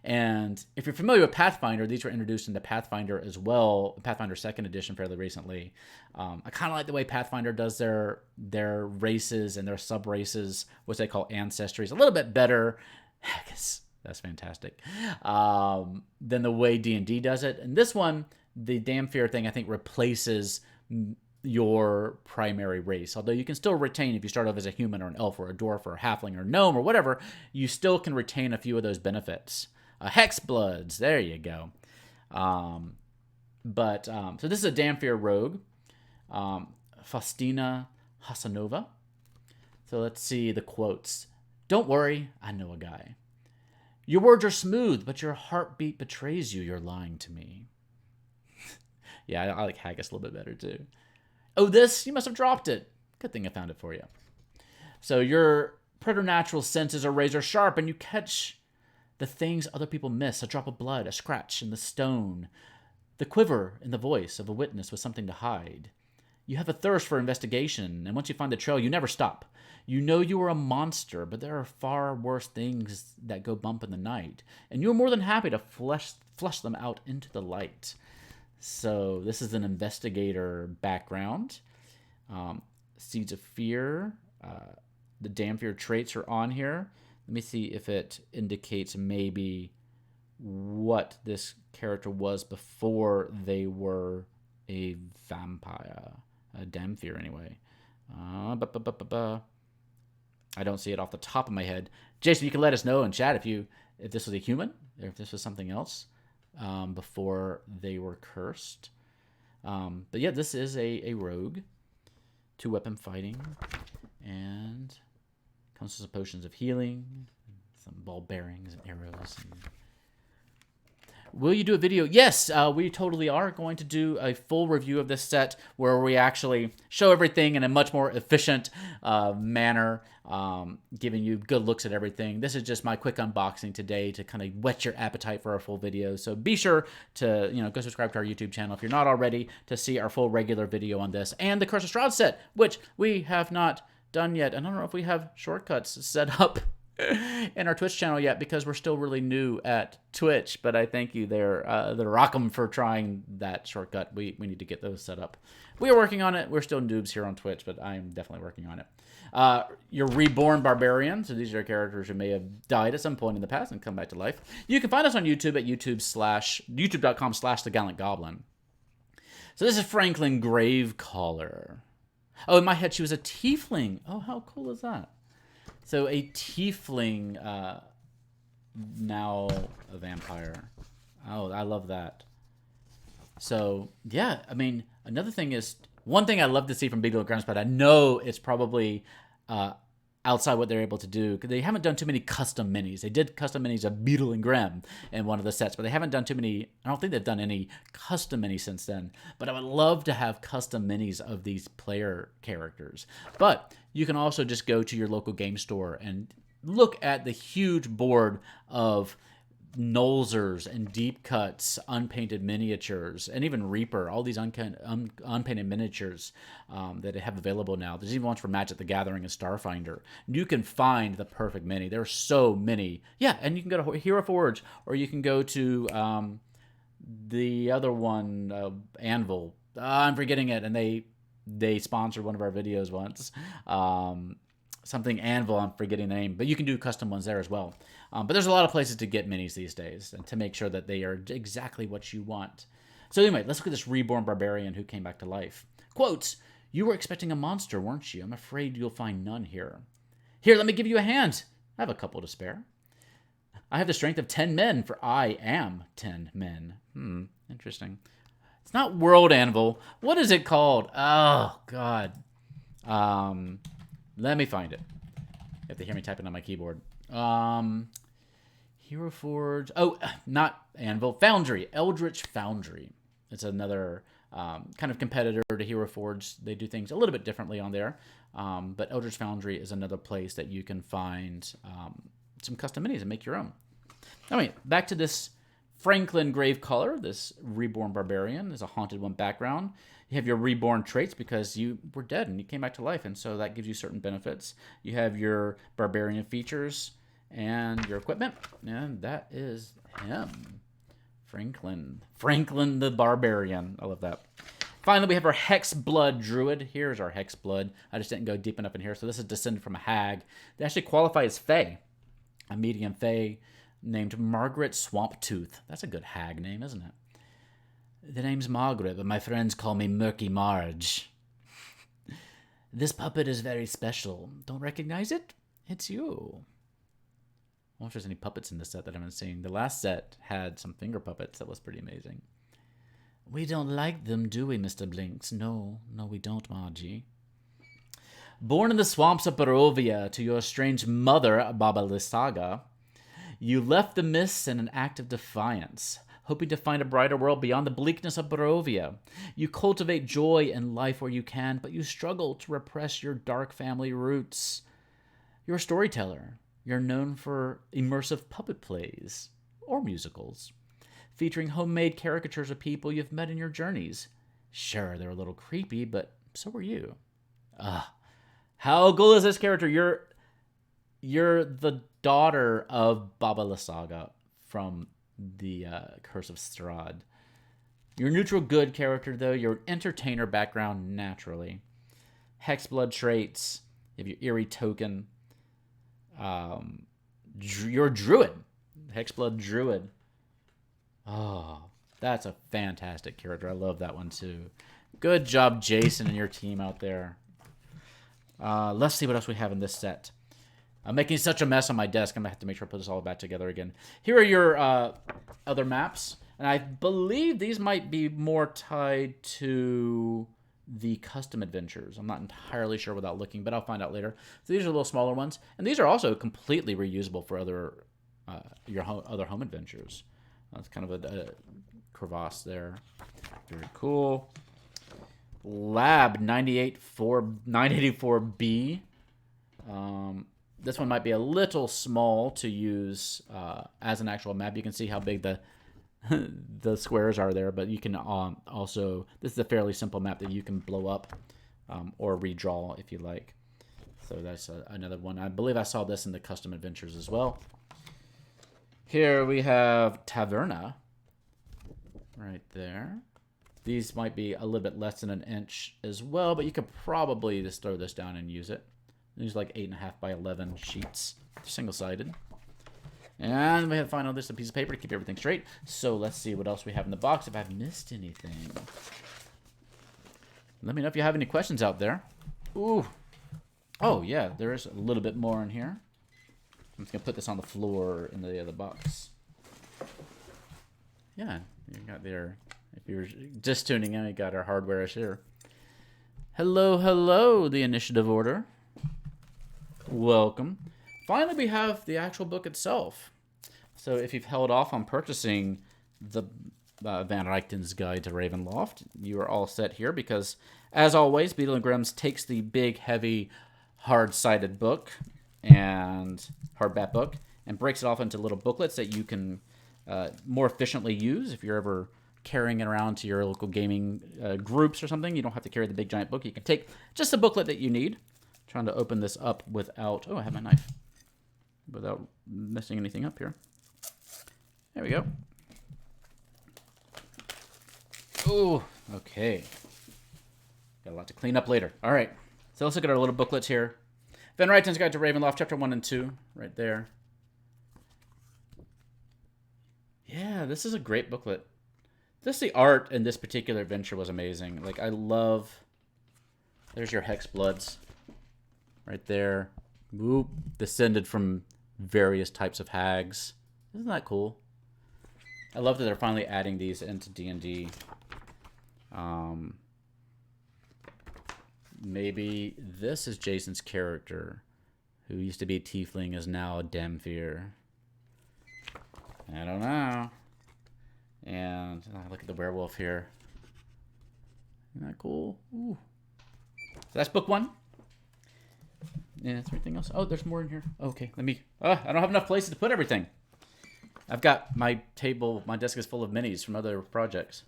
And if you're familiar with Pathfinder, these were introduced into Pathfinder as well, Pathfinder 2nd edition fairly recently. I kind of like the way Pathfinder does their races and their sub-races, which they call ancestries, a little bit better. Haggis. That's fantastic. Than the way D&D does it. And this one, the Damphir thing, I think, replaces your primary race. Although you can still retain, if you start off as a human or an elf or a dwarf or a halfling or a gnome or whatever, you still can retain a few of those benefits. Hex bloods, there you go. So this is a Damphir rogue, Faustina Hasanova. So let's see the quotes. "Don't worry, I know a guy. Your words are smooth, but your heartbeat betrays you. You're lying to me." Yeah, I like Haggis a little bit better too. "Oh, this? You must have dropped it. Good thing I found it for you. So your preternatural senses are razor sharp, and you catch the things other people miss. A drop of blood, a scratch in the stone, the quiver in the voice of a witness with something to hide. You have a thirst for investigation, and once you find the trail, you never stop. You know you are a monster, but there are far worse things that go bump in the night, and you're more than happy to flush them out into the light." So this is an investigator background. Seeds of Fear. The Damphir traits are on here. Let me see if it indicates maybe what this character was before they were a vampire. A Damphir, anyway. I don't see it off the top of my head. Jason, you can let us know in chat if this was a human or if this was something else before they were cursed. But yeah, this is a rogue. 2-weapon fighting. And comes with some potions of healing, some ball bearings and arrows. Will you do a video? Yes, we totally are going to do a full review of this set where we actually show everything in a much more efficient manner, giving you good looks at everything. This is just my quick unboxing today to kind of whet your appetite for our full video. So be sure to go subscribe to our YouTube channel if you're not already, to see our full regular video on this and the Curse of Strahd set, which we have not done yet. And I don't know if we have shortcuts set up in our Twitch channel yet because we're still really new at Twitch, but I thank you there, the Rockham, for trying that shortcut. We need to get those set up. We are working on it. We're still noobs here on Twitch, but I'm definitely working on it. Your Reborn Barbarian. So these are characters who may have died at some point in the past and come back to life. You can find us on YouTube at youtube.com/thegallantgoblin. So this is Franklin Gravecaller. Oh, in my head, she was a tiefling. Oh, how cool is that? So a tiefling, now a vampire. Oh, I love that. So, yeah, I mean, another thing is, one thing I love to see from Beadle Grimm, but I know it's probably outside what they're able to do, because they haven't done too many custom minis. They did custom minis of Beadle and Grimm in one of the sets, but they haven't done too many. I don't think they've done any custom minis since then. But I would love to have custom minis of these player characters. But you can also just go to your local game store and look at the huge board of Nolzers and deep cuts, unpainted miniatures, and even Reaper, all these unpainted miniatures that they have available now. There's even ones for Magic the Gathering and Starfinder. You can find the perfect mini. There are so many. Yeah, and you can go to Hero Forge, or you can go to the other one, Anvil. I'm forgetting it, and they sponsored one of our videos once. Something Anvil, I'm forgetting the name, but you can do custom ones there as well. But there's a lot of places to get minis these days, and to make sure that they are exactly what you want. So anyway, let's look at this reborn barbarian who came back to life. Quotes, "You were expecting a monster, weren't you? I'm afraid you'll find none here. Here, let me give you a hand. I have a couple to spare. I have the strength of 10 men, for I am 10 men." Interesting. It's not World Anvil. What is it called? Oh, God. Let me find it. You have to hear me typing on my keyboard. Hero Forge. Oh, not Anvil. Foundry. Eldritch Foundry. It's another kind of competitor to Hero Forge. They do things a little bit differently on there. But Eldritch Foundry is another place that you can find some custom minis and make your own. Anyway, back to this Franklin Gravecaller, this reborn barbarian. There's a haunted one background. You have your reborn traits because you were dead and you came back to life, and so that gives you certain benefits. You have your barbarian features and your equipment, and that is him. Franklin the Barbarian. I love that. Finally, we have our Hex Blood Druid. Here's our Hex Blood. I just didn't go deep enough in here, so this is descended from a hag. They actually qualify as Fae, a medium Fae named Margaret Swamptooth. That's a good hag name, isn't it? The name's Margaret, but my friends call me Murky Marge. This puppet is very special. Don't recognize it? It's you. I wonder if there's any puppets in this set that I haven't seen. The last set had some finger puppets. That was pretty amazing. We don't like them, do we, Mr. Blinks? No, we don't, Margie. Born in the swamps of Barovia to your strange mother, Baba Lysaga, you left the mists in an act of defiance, hoping to find a brighter world beyond the bleakness of Barovia. You cultivate joy in life where you can, but you struggle to repress your dark family roots. You're a storyteller. You're known for immersive puppet plays or musicals, featuring homemade caricatures of people you've met in your journeys. Sure, they're a little creepy, but so are you. How cool is this character? You're the daughter of Baba Lysaga from the Curse of Strahd. You're a neutral good character, though. You're an entertainer background naturally. Hexblood traits. You have your eerie token. You're a druid. Hexblood druid. Oh, that's a fantastic character. I love that one, too. Good job, Jason, and your team out there. Let's see what else we have in this set. I'm making such a mess on my desk. I'm going to have to make sure I put this all back together again. Here are your other maps. And I believe these might be more tied to the custom adventures. I'm not entirely sure without looking, but I'll find out later. So these are little smaller ones. And these are also completely reusable for other other home adventures. That's kind of a crevasse there. Very cool. Lab 984B. This one might be a little small to use as an actual map. You can see how big the the squares are there, but you can also, this is a fairly simple map that you can blow up or redraw if you like. So that's another one. I believe I saw this in the custom adventures as well. Here we have Taverna right there. These might be a little bit less than an inch as well, but you could probably just throw this down and use it. These are like 8.5 by 11 sheets, single-sided. And we have finally just a piece of paper to keep everything straight. So let's see what else we have in the box, if I've missed anything. Let me know if you have any questions out there. Ooh. Oh, yeah, there is a little bit more in here. I'm just going to put this on the floor in the other box. Yeah, you got there. If you're just tuning in, we got our hardware here. Hello, hello, the initiative order. Welcome. Finally, we have the actual book itself. So if you've held off on purchasing the Van Richten's Guide to Ravenloft, you are all set here because, as always, Beadle Grimm takes the big, heavy, hard-sided book and hardback book and breaks it off into little booklets that you can more efficiently use if you're ever carrying it around to your local gaming groups or something. You don't have to carry the big, giant book. You can take just the booklet that you need. Trying to open this up without... Oh, I have my knife. Without messing anything up here. There we go. Oh, okay. Got a lot to clean up later. All right. So let's look at our little booklets here. Van Richten's Guide to Ravenloft, Chapter 1 and 2, right there. Yeah, this is a great booklet. Just the art in this particular adventure was amazing. Like, I love... There's your Hex Bloods. Right there. Whoop. Descended from various types of hags. Isn't that cool? I love that they're finally adding these into D&D. Maybe this is Jason's character, who used to be a tiefling, is now a Damfear. I don't know. And look at the werewolf here. Isn't that cool? Ooh. So that's book 1. Yeah, is there anything else? Oh, there's more in here. Okay, let me... I don't have enough places to put everything. I've got my table, my desk is full of minis from other projects.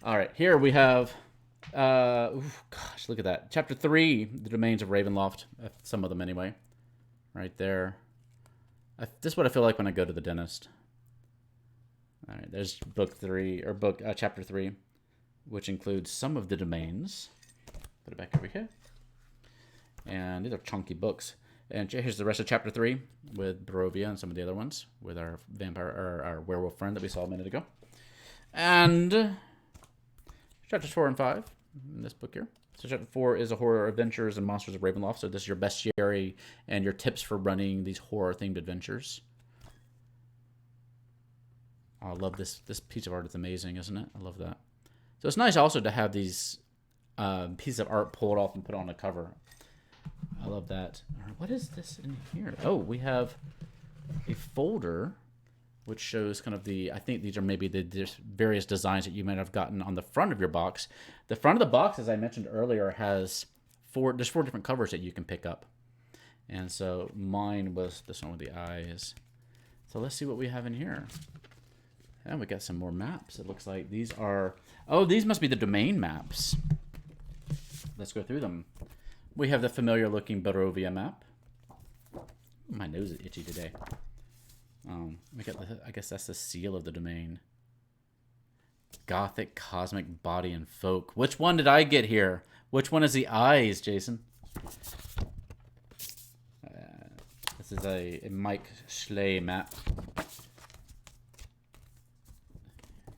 All right, here we have... gosh, look at that. Chapter 3, The Domains of Ravenloft. Some of them anyway. Right there. This is what I feel like when I go to the dentist. All right, there's book 3, or chapter 3, which includes some of the domains. Put it back over here. And these are chunky books. And here's the rest of chapter 3 with Barovia and some of the other ones with our vampire or our werewolf friend that we saw a minute ago. And chapters 4 and 5 in this book here. So chapter 4 is a horror adventures and monsters of Ravenloft. So this is your bestiary and your tips for running these horror themed adventures. Oh, I love this piece of art. It's amazing, isn't it? I love that. So it's nice also to have these pieces of art pulled off and put on a cover. I love that. What is this in here? Oh, we have a folder which shows kind of the, I think these are maybe the various designs that you might have gotten on the front of your box. The front of the box, as I mentioned earlier, has there's 4 different covers that you can pick up. And so mine was this one with the eyes. So let's see what we have in here. And we got some more maps. It looks like these are, oh, these must be the domain maps. Let's go through them. We have the familiar looking Barovia map. My nose is itchy today. I guess that's the seal of the domain. Gothic, cosmic, body, and folk. Which one did I get here? Which one is the eyes, Jason? This is a Mike Schley map.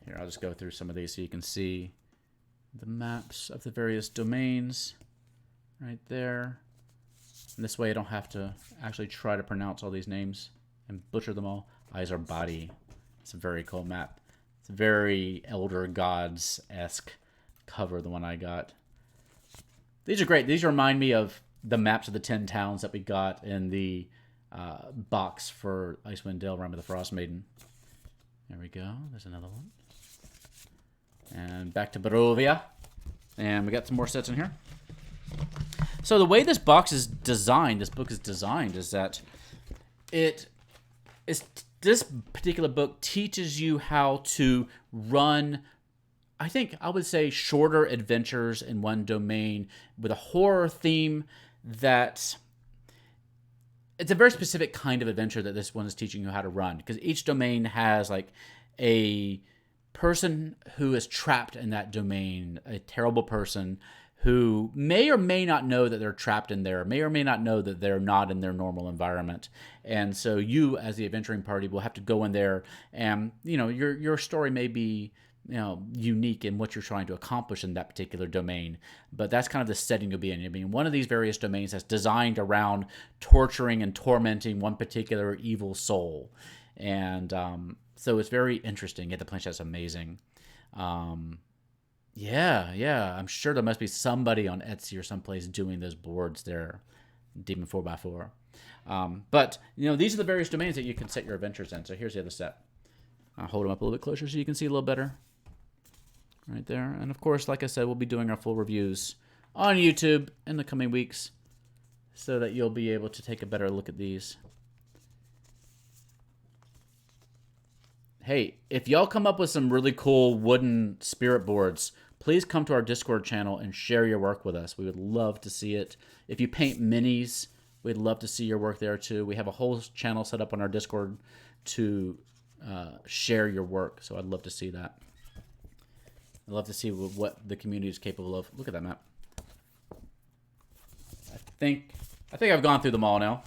Here, I'll just go through some of these so you can see the maps of the various domains right there. And this way I don't have to actually try to pronounce all these names and butcher them all. Eyes are body. It's a very cool map. It's a very Elder Gods-esque cover, the one I got. These are great. These remind me of the maps of the 10 towns that we got in the box for Icewind Dale, Realm of the Frost Maiden. There we go. There's another one. And back to Barovia. And we got some more sets in here. So the way this box is designed, this book is designed, is that this particular book teaches you how to run, I think I would say, shorter adventures in one domain with a horror theme that... It's a very specific kind of adventure that this one is teaching you how to run, because each domain has like a person who is trapped in that domain, a terrible person who may or may not know that they're trapped in there, may or may not know that they're not in their normal environment. And so you, as the adventuring party, will have to go in there and, you know, your story may be, you know, unique in what you're trying to accomplish in that particular domain. But that's kind of the setting you'll be in. I mean, one of these various domains that's designed around torturing and tormenting one particular evil soul. And so it's very interesting. Yeah, the planchet's amazing. Yeah. I'm sure there must be somebody on Etsy or someplace doing those boards there. Demon 4x4. But, you know, these are the various domains that you can set your adventures in. So here's the other set. I'll hold them up a little bit closer so you can see a little better. Right there. And, of course, like I said, we'll be doing our full reviews on YouTube in the coming weeks so that you'll be able to take a better look at these. Hey, if y'all come up with some really cool wooden spirit boards, please come to our Discord channel and share your work with us. We would love to see it. If you paint minis, we'd love to see your work there too. We have a whole channel set up on our Discord to share your work, so I'd love to see that. I love to see what the community is capable of. Look at that map. I think I've gone through them all now.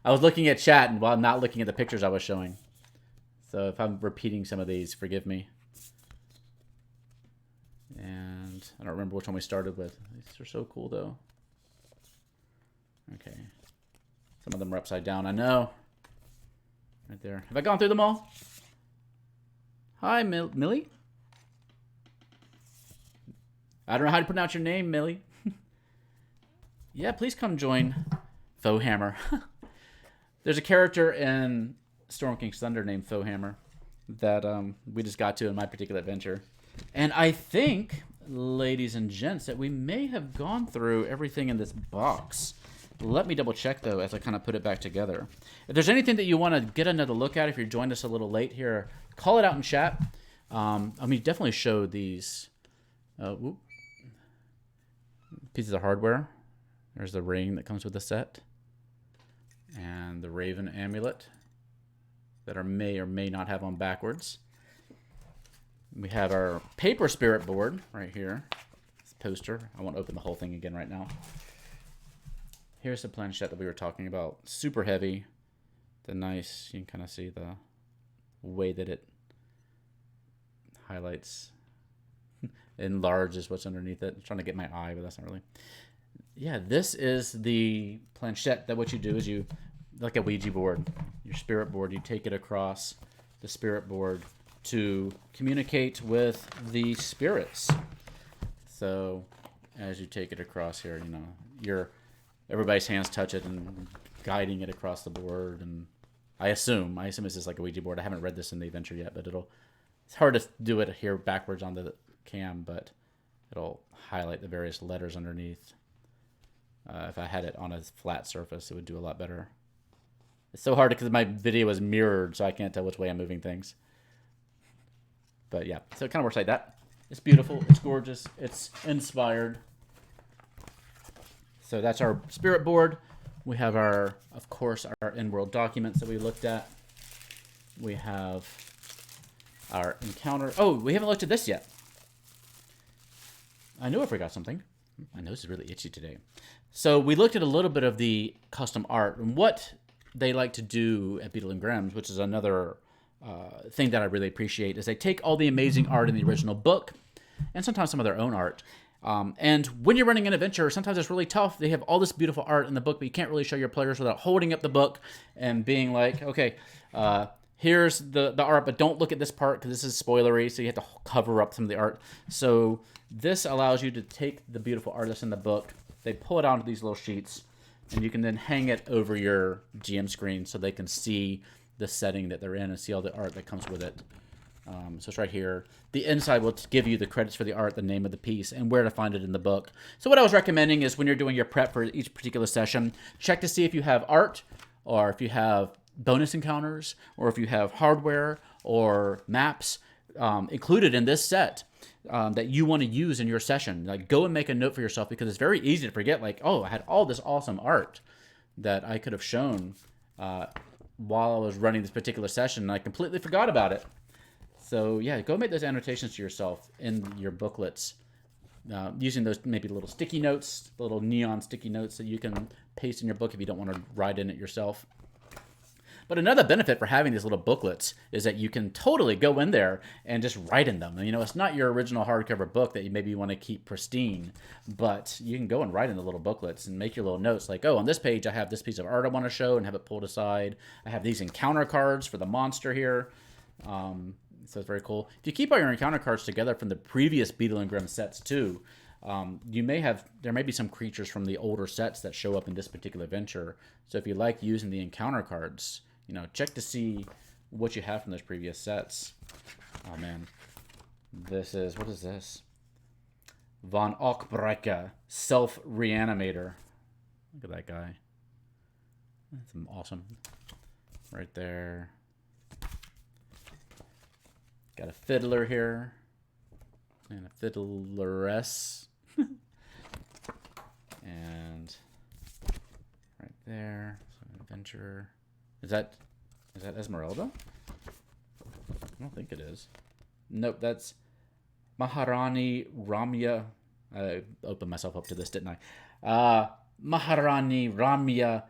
I was looking at chat and while I'm not looking at the pictures I was showing. So if I'm repeating some of these, forgive me. And I don't remember which one we started with. These are so cool though. Okay. Some of them are upside down, I know. Right there. Have I gone through them all? Hi, Millie. I don't know how to pronounce your name, Millie. Yeah, please come join Foehammer. There's a character in Storm King's Thunder named Foehammer that we just got to in my particular adventure. And I think, ladies and gents, that we may have gone through everything in this box. Let me double check, though, as I kind of put it back together. If there's anything that you want to get another look at, if you joined us a little late here, call it out in chat. I mean, definitely show these pieces of hardware. There's the ring that comes with the set. And the Raven amulet that I may or may not have on backwards. We have our paper spirit board right here. This poster. I won't open the whole thing again right now. Here's the planchette that we were talking about. Super heavy. The nice, you can kind of see the way that it highlights. Enlarges what's underneath it. I'm trying to get my eye, but that's not really. Yeah, this is the planchette that what you do is you, like a Ouija board, your spirit board, you take it across the spirit board to communicate with the spirits. So as you take it across here, you know, everybody's hands touch it and guiding it across the board. And I assume it's just like a Ouija board. I haven't read this in the adventure yet, but it's hard to do it here backwards on the cam, but it'll highlight the various letters underneath. If I had it on a flat surface, it would do a lot better. It's so hard because my video is mirrored, so I can't tell which way I'm moving things. But yeah, so it kind of works like that. It's beautiful. It's gorgeous. It's inspired. So that's our spirit board. We have of course, our in-world documents that we looked at. We have our encounter. Oh, we haven't looked at this yet. I knew I forgot something. My nose is really itchy today. So we looked at a little bit of the custom art and what they like to do at Beadle Grimm's, which is another thing that I really appreciate, is they take all the amazing art in the original book and sometimes some of their own art. And when you're running an adventure, sometimes it's really tough. They have all this beautiful art in the book, but you can't really show your players without holding up the book and being like, okay, here's the art, but don't look at this part because this is spoilery, so you have to cover up some of the art. So this allows you to take the beautiful art that's in the book, they pull it onto these little sheets, and you can then hang it over your GM screen so they can see the setting that they're in and see all the art that comes with it. So it's right here. The inside will give you the credits for the art, the name of the piece, and where to find it in the book. So what I was recommending is when you're doing your prep for each particular session, check to see if you have art, or if you have bonus encounters, or if you have hardware or maps included in this set that you want to use in your session. Like, go and make a note for yourself, because it's very easy to forget, like, oh, I had all this awesome art that I could have shown while I was running this particular session, and I completely forgot about it. So yeah, go make those annotations to yourself in your booklets, using those maybe little sticky notes, little neon sticky notes that you can paste in your book if you don't want to write in it yourself. But another benefit for having these little booklets is that you can totally go in there and just write in them. You know, it's not your original hardcover book that you maybe want to keep pristine, but you can go and write in the little booklets and make your little notes like, oh, on this page I have this piece of art I want to show and have it pulled aside. I have these encounter cards for the monster here. So it's very cool. If you keep all your encounter cards together from the previous Beadle Grimm sets too, there may be some creatures from the older sets that show up in this particular adventure. So if you like using the encounter cards, you know, check to see what you have from those previous sets. Oh man, what is this? Von Ockbrecker, Self-Reanimator. Look at that guy. That's awesome. Right there. Got a fiddler here. And a fiddleress. And right there. So adventure. Is that Esmeralda? I don't think it is. Nope, that's Maharani Ramya. I opened myself up to this, didn't I? Maharani Ramya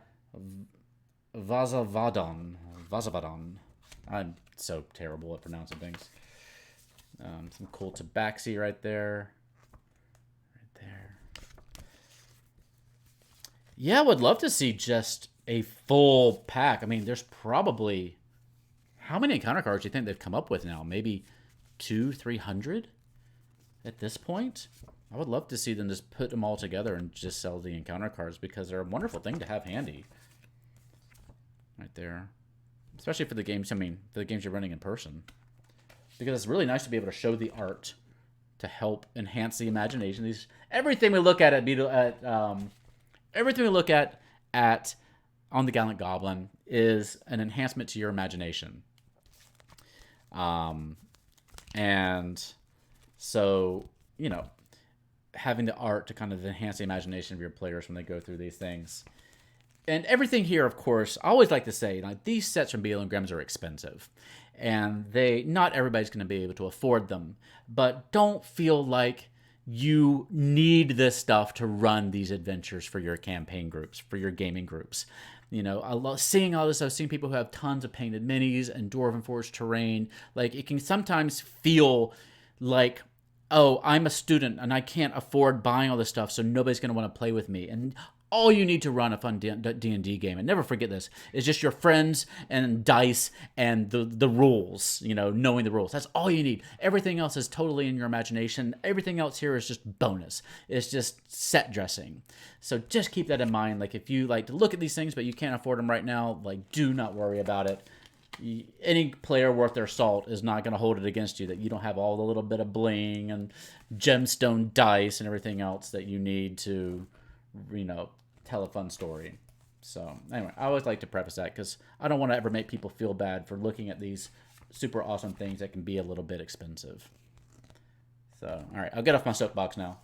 Vazavadon. I'm so terrible at pronouncing things. Some cool tabaxi right there. Right there. Yeah, I would love to see just a full pack. I mean, there's probably... How many encounter cards do you think they've come up with now? Maybe 200-300 at this point? I would love to see them just put them all together and just sell the encounter cards because they're a wonderful thing to have handy. Right there. Especially for the games, I mean, for the games you're running in person. Because it's really nice to be able to show the art to help enhance the imagination. Everything we look at everything we look at on the Gallant Goblin is an enhancement to your imagination. And so, you know, having the art to kind of enhance the imagination of your players when they go through these things. And everything here, of course, I always like to say, like, these sets from Beadle Grimm are expensive. And not everybody's going to be able to afford them. But don't feel like you need this stuff to run these adventures for your campaign groups, for your gaming groups. You know, I love seeing all this. I've seen people who have tons of painted minis and Dwarven Forge terrain. Like, it can sometimes feel like, oh, I'm a student and I can't afford buying all this stuff, so nobody's going to want to play with me. And all you need to run a fun D&D game, and never forget this, is just your friends and dice and the rules, you know, knowing the rules. That's all you need. Everything else is totally in your imagination. Everything else here is just bonus. It's just set dressing. So just keep that in mind. Like, if you like to look at these things but you can't afford them right now, like, do not worry about it. Any player worth their salt is not going to hold it against you that you don't have all the little bit of bling and gemstone dice and everything else that you need to, you know, tell a fun story. So anyway, I always like to preface that because I don't want to ever make people feel bad for looking at these super awesome things that can be a little bit expensive. So, all right, I'll get off my soapbox now.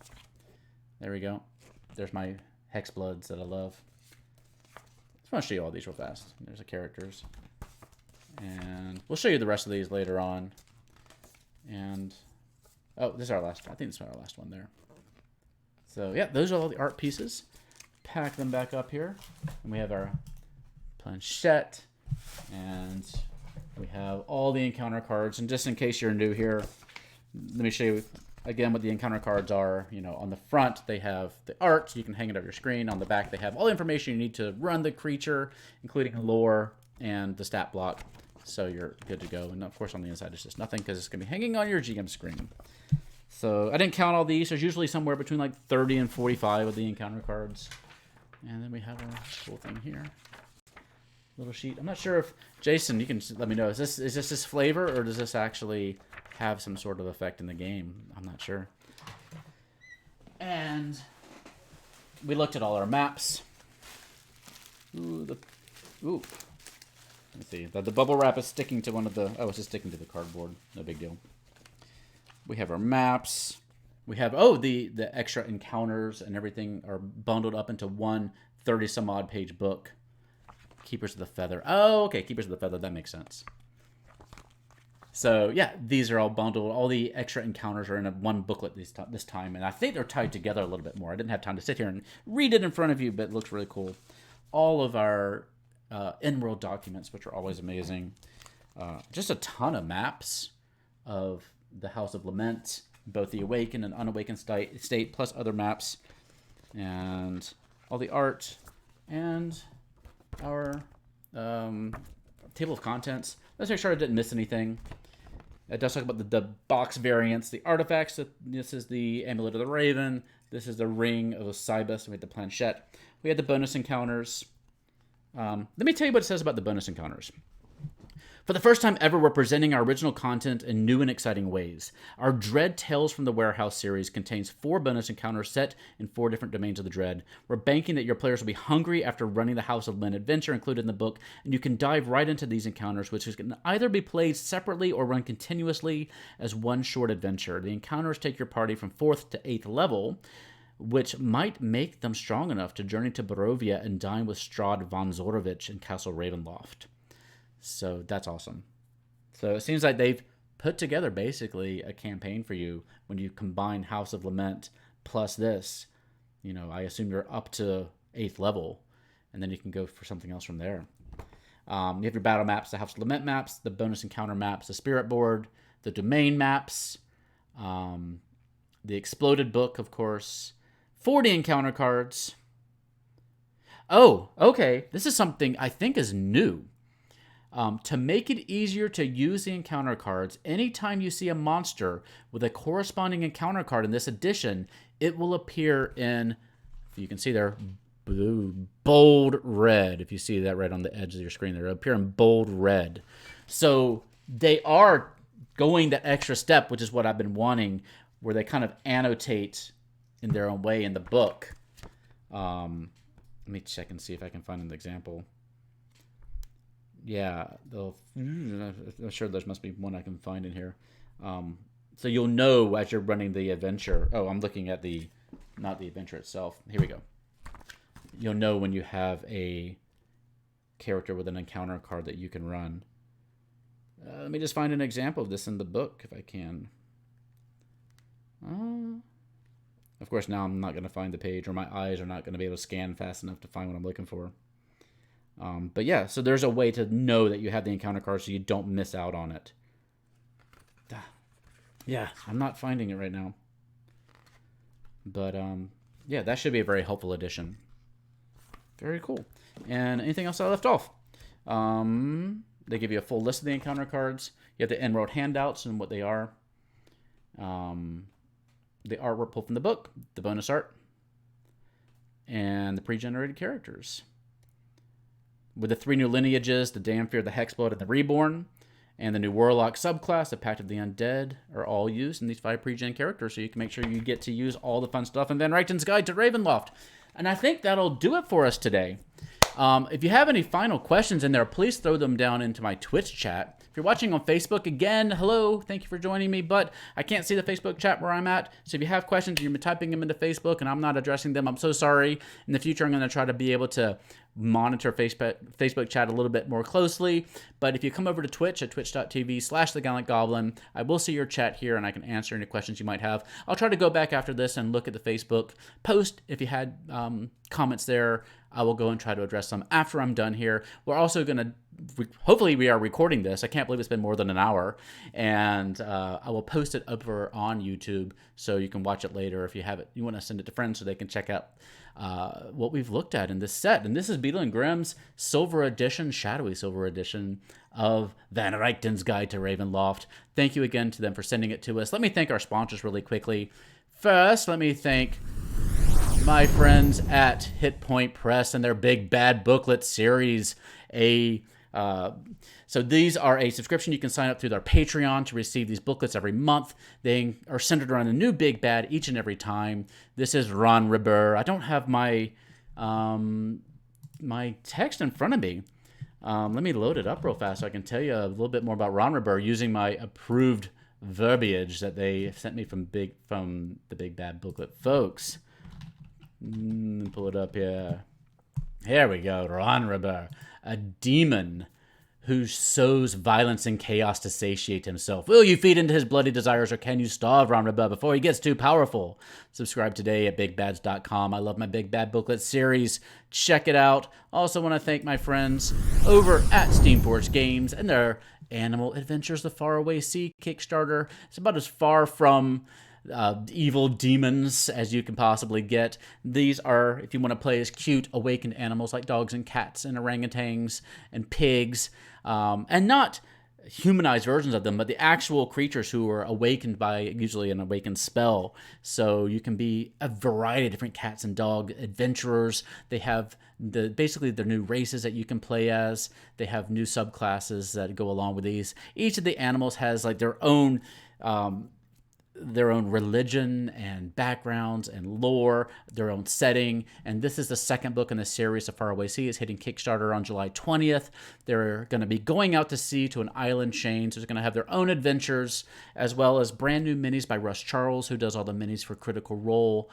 There we go. There's my hex bloods that I love. I just want to show you all these real fast. There's the characters. And we'll show you the rest of these later on. And, oh, this is our last, I think this is our last one there. So, yeah, those are all the art pieces. Pack them back up here. And we have our planchette. And we have all the encounter cards. And just in case you're new here, let me show you again what the encounter cards are. You know, on the front, they have the art. You can hang it up your screen. On the back, they have all the information you need to run the creature, including lore and the stat block. So you're good to go. And of course, on the inside, it's just nothing because it's going to be hanging on your GM screen. So I didn't count all these. There's usually somewhere between like 30 and 45 of the encounter cards. And then we have a cool thing here. Little sheet. I'm not sure if, Jason, you can let me know. Is this flavor or does this actually have some sort of effect in the game? I'm not sure. And we looked at all our maps. Ooh. Let's see. The bubble wrap is sticking to one of the... Oh, it's just sticking to the cardboard. No big deal. We have our maps. We have... Oh, the extra encounters and everything are bundled up into one 30-some-odd page book. Keepers of the Feather. Oh, okay. Keepers of the Feather. That makes sense. So, yeah. These are all bundled. All the extra encounters are in one booklet this time. And I think they're tied together a little bit more. I didn't have time to sit here and read it in front of you, but it looks really cool. All of our... in-world documents, which are always amazing. Just a ton of maps of the House of Lament, both the awakened and unawakened state, plus other maps, and all the art, and our table of contents. Let's make sure I didn't miss anything. It does talk about the box variants, the artifacts. This is the Amulet of the Raven. This is the Ring of Osibus. We had the planchette. We had the bonus encounters. Let me tell you what it says about the bonus encounters. For the first time ever, we're presenting our original content in new and exciting ways. Our Dread Tales from the Warehouse series contains 4 bonus encounters set in 4 different domains of the Dread. We're banking that your players will be hungry after running the House of Lynn adventure included in the book, and you can dive right into these encounters, which can either be played separately or run continuously as one short adventure. The encounters take your party from 4th to 8th level, which might make them strong enough to journey to Barovia and dine with Strahd von Zorovich in Castle Ravenloft. So that's awesome. So it seems like they've put together basically a campaign for you when you combine House of Lament plus this. You know, I assume you're up to 8th level, and then you can go for something else from there. You have your battle maps, the House of Lament maps, the bonus encounter maps, the spirit board, the domain maps, the exploded book, of course, 40 encounter cards. Oh, okay. This is something I think is new. To make it easier to use the encounter cards, anytime you see a monster with a corresponding encounter card in this edition, it will appear in, if you can see there, bold red. If you see that right on the edge of your screen there, it'll appear in bold red. So they are going that extra step, which is what I've been wanting, where they kind of annotate in their own way in the book. Let me check and see if I can find an example. Yeah, I'm sure there must be one I can find in here. So you'll know as you're running the adventure. Oh, I'm looking at not the adventure itself. Here we go. You'll know when you have a character with an encounter card that you can run. Let me just find an example of this in the book if I can. Of course, now I'm not going to find the page, or my eyes are not going to be able to scan fast enough to find what I'm looking for. But yeah, so there's a way to know that you have the encounter card so you don't miss out on it. Yeah, I'm not finding it right now. But yeah, that should be a very helpful addition. Very cool. And anything else I left off? They give you a full list of the encounter cards. You have the Emerald handouts and what they are. The artwork pulled from the book, the bonus art, and the pre-generated characters. With the 3 new lineages, the Damnfear, the Hexblood, and the Reborn, and the new Warlock subclass, the Pact of the Undead, are all used in these 5 pre-gen characters, so you can make sure you get to use all the fun stuff in Van Richten's Guide to Ravenloft. And I think that'll do it for us today. If you have any final questions in there, please throw them down into my Twitch chat. If you're watching on Facebook, again, hello, thank you for joining me, but I can't see the Facebook chat where I'm at, so if you have questions, you're typing them into Facebook and I'm not addressing them, I'm so sorry. In the future, I'm going to try to be able to monitor Facebook chat a little bit more closely, but if you come over to Twitch at twitch.tv/thegallantgoblin, I will see your chat here and I can answer any questions you might have. I'll try to go back after this and look at the Facebook post. If you had comments there, I will go and try to address them after I'm done here. We're also going to, hopefully we are recording this. I can't believe it's been more than an hour. And I will post it over on YouTube so you can watch it later if you have it. You want to send it to friends so they can check out what we've looked at in this set. And this is Beadle Grimm's Silver Edition, Shadowy Silver Edition of Van Richten's Guide to Ravenloft. Thank you again to them for sending it to us. Let me thank our sponsors really quickly. First, let me thank my friends at Hit Point Press and their Big Bad Booklet series. So these are a subscription. You can sign up through their Patreon to receive these booklets every month. They are centered around a new Big Bad each and every time. This is Wranrebur. I don't have my my text in front of me. Let me load it up real fast so I can tell you a little bit more about Wranrebur using my approved verbiage that they sent me from the Big Bad Booklet folks. Pull it up here. Here we go. Wranrebur, a demon who sows violence and chaos to satiate himself. Will you feed into his bloody desires, or can you starve Wranrebur before he gets too powerful? Subscribe today at bigbads.com. I love my Big Bad Booklet series. Check it out. Also want to thank my friends over at Steamforged Games and their Animal Adventures the Faraway Sea Kickstarter. It's about as far from evil demons as you can possibly get. These are, if you want to play as cute awakened animals like dogs and cats and orangutans and pigs, and not humanized versions of them, but the actual creatures who are awakened by usually an awakened spell. So you can be a variety of different cats and dog adventurers. They have basically the new races that you can play as. They have new subclasses that go along with these. Each of the animals has like their own religion and backgrounds and lore, their own setting. And this is the second book in the series of Faraway Sea. It's hitting Kickstarter on July 20th. They're going to be going out to sea to an island chain, so they're going to have their own adventures, as well as brand new minis by Russ Charles, who does all the minis for Critical Role.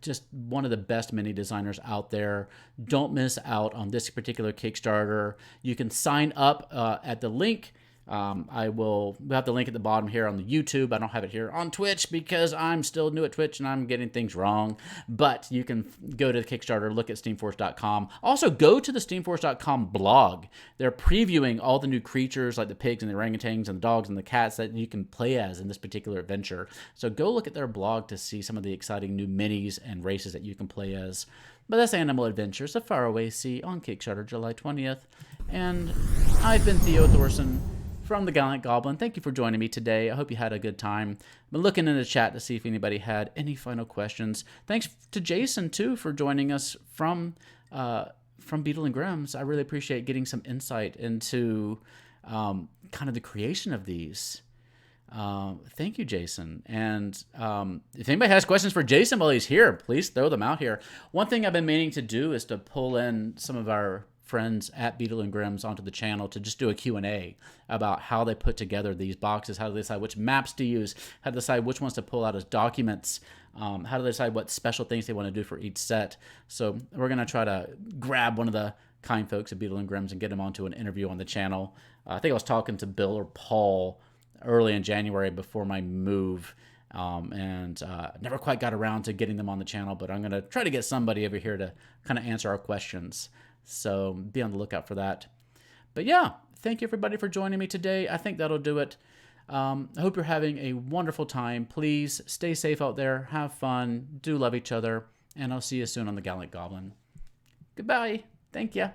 Just one of the best mini designers out there. Don't miss out on this particular Kickstarter. You can sign up at the link We'll have the link at the bottom here on the YouTube. I don't have it here on Twitch because I'm still new at Twitch and I'm getting things wrong. But you can go to the Kickstarter, look at steamforce.com. Also, go to the steamforce.com blog. They're previewing all the new creatures like the pigs and the orangutans and the dogs and the cats that you can play as in this particular adventure. So go look at their blog to see some of the exciting new minis and races that you can play as. But that's Animal Adventures, The Faraway Sea on Kickstarter, July 20th. And I've been Theo Thorson from the Gallant Goblin. Thank you for joining me today. I hope you had a good time. I've been looking in the chat to see if anybody had any final questions. Thanks to Jason, too, for joining us from Beadle Grimm's. I really appreciate getting some insight into kind of the creation of these. Thank you, Jason. And if anybody has questions for Jason while he's here, please throw them out here. One thing I've been meaning to do is to pull in some of our friends at Beadle Grimm's onto the channel to just do a Q&A about how they put together these boxes, how do they decide which maps to use, how to decide which ones to pull out as documents, how do they decide what special things they want to do for each set. So we're going to try to grab one of the kind folks at Beadle Grimm's and get them onto an interview on the channel. I think I was talking to Bill or Paul early in January before my move, and never quite got around to getting them on the channel, but I'm going to try to get somebody over here to kind of answer our questions. So be on the lookout for that. But yeah, thank you everybody for joining me today. I think that'll do it. I hope you're having a wonderful time. Please stay safe out there. Have fun. Do love each other. And I'll see you soon on the Gallant Goblin. Goodbye. Thank you.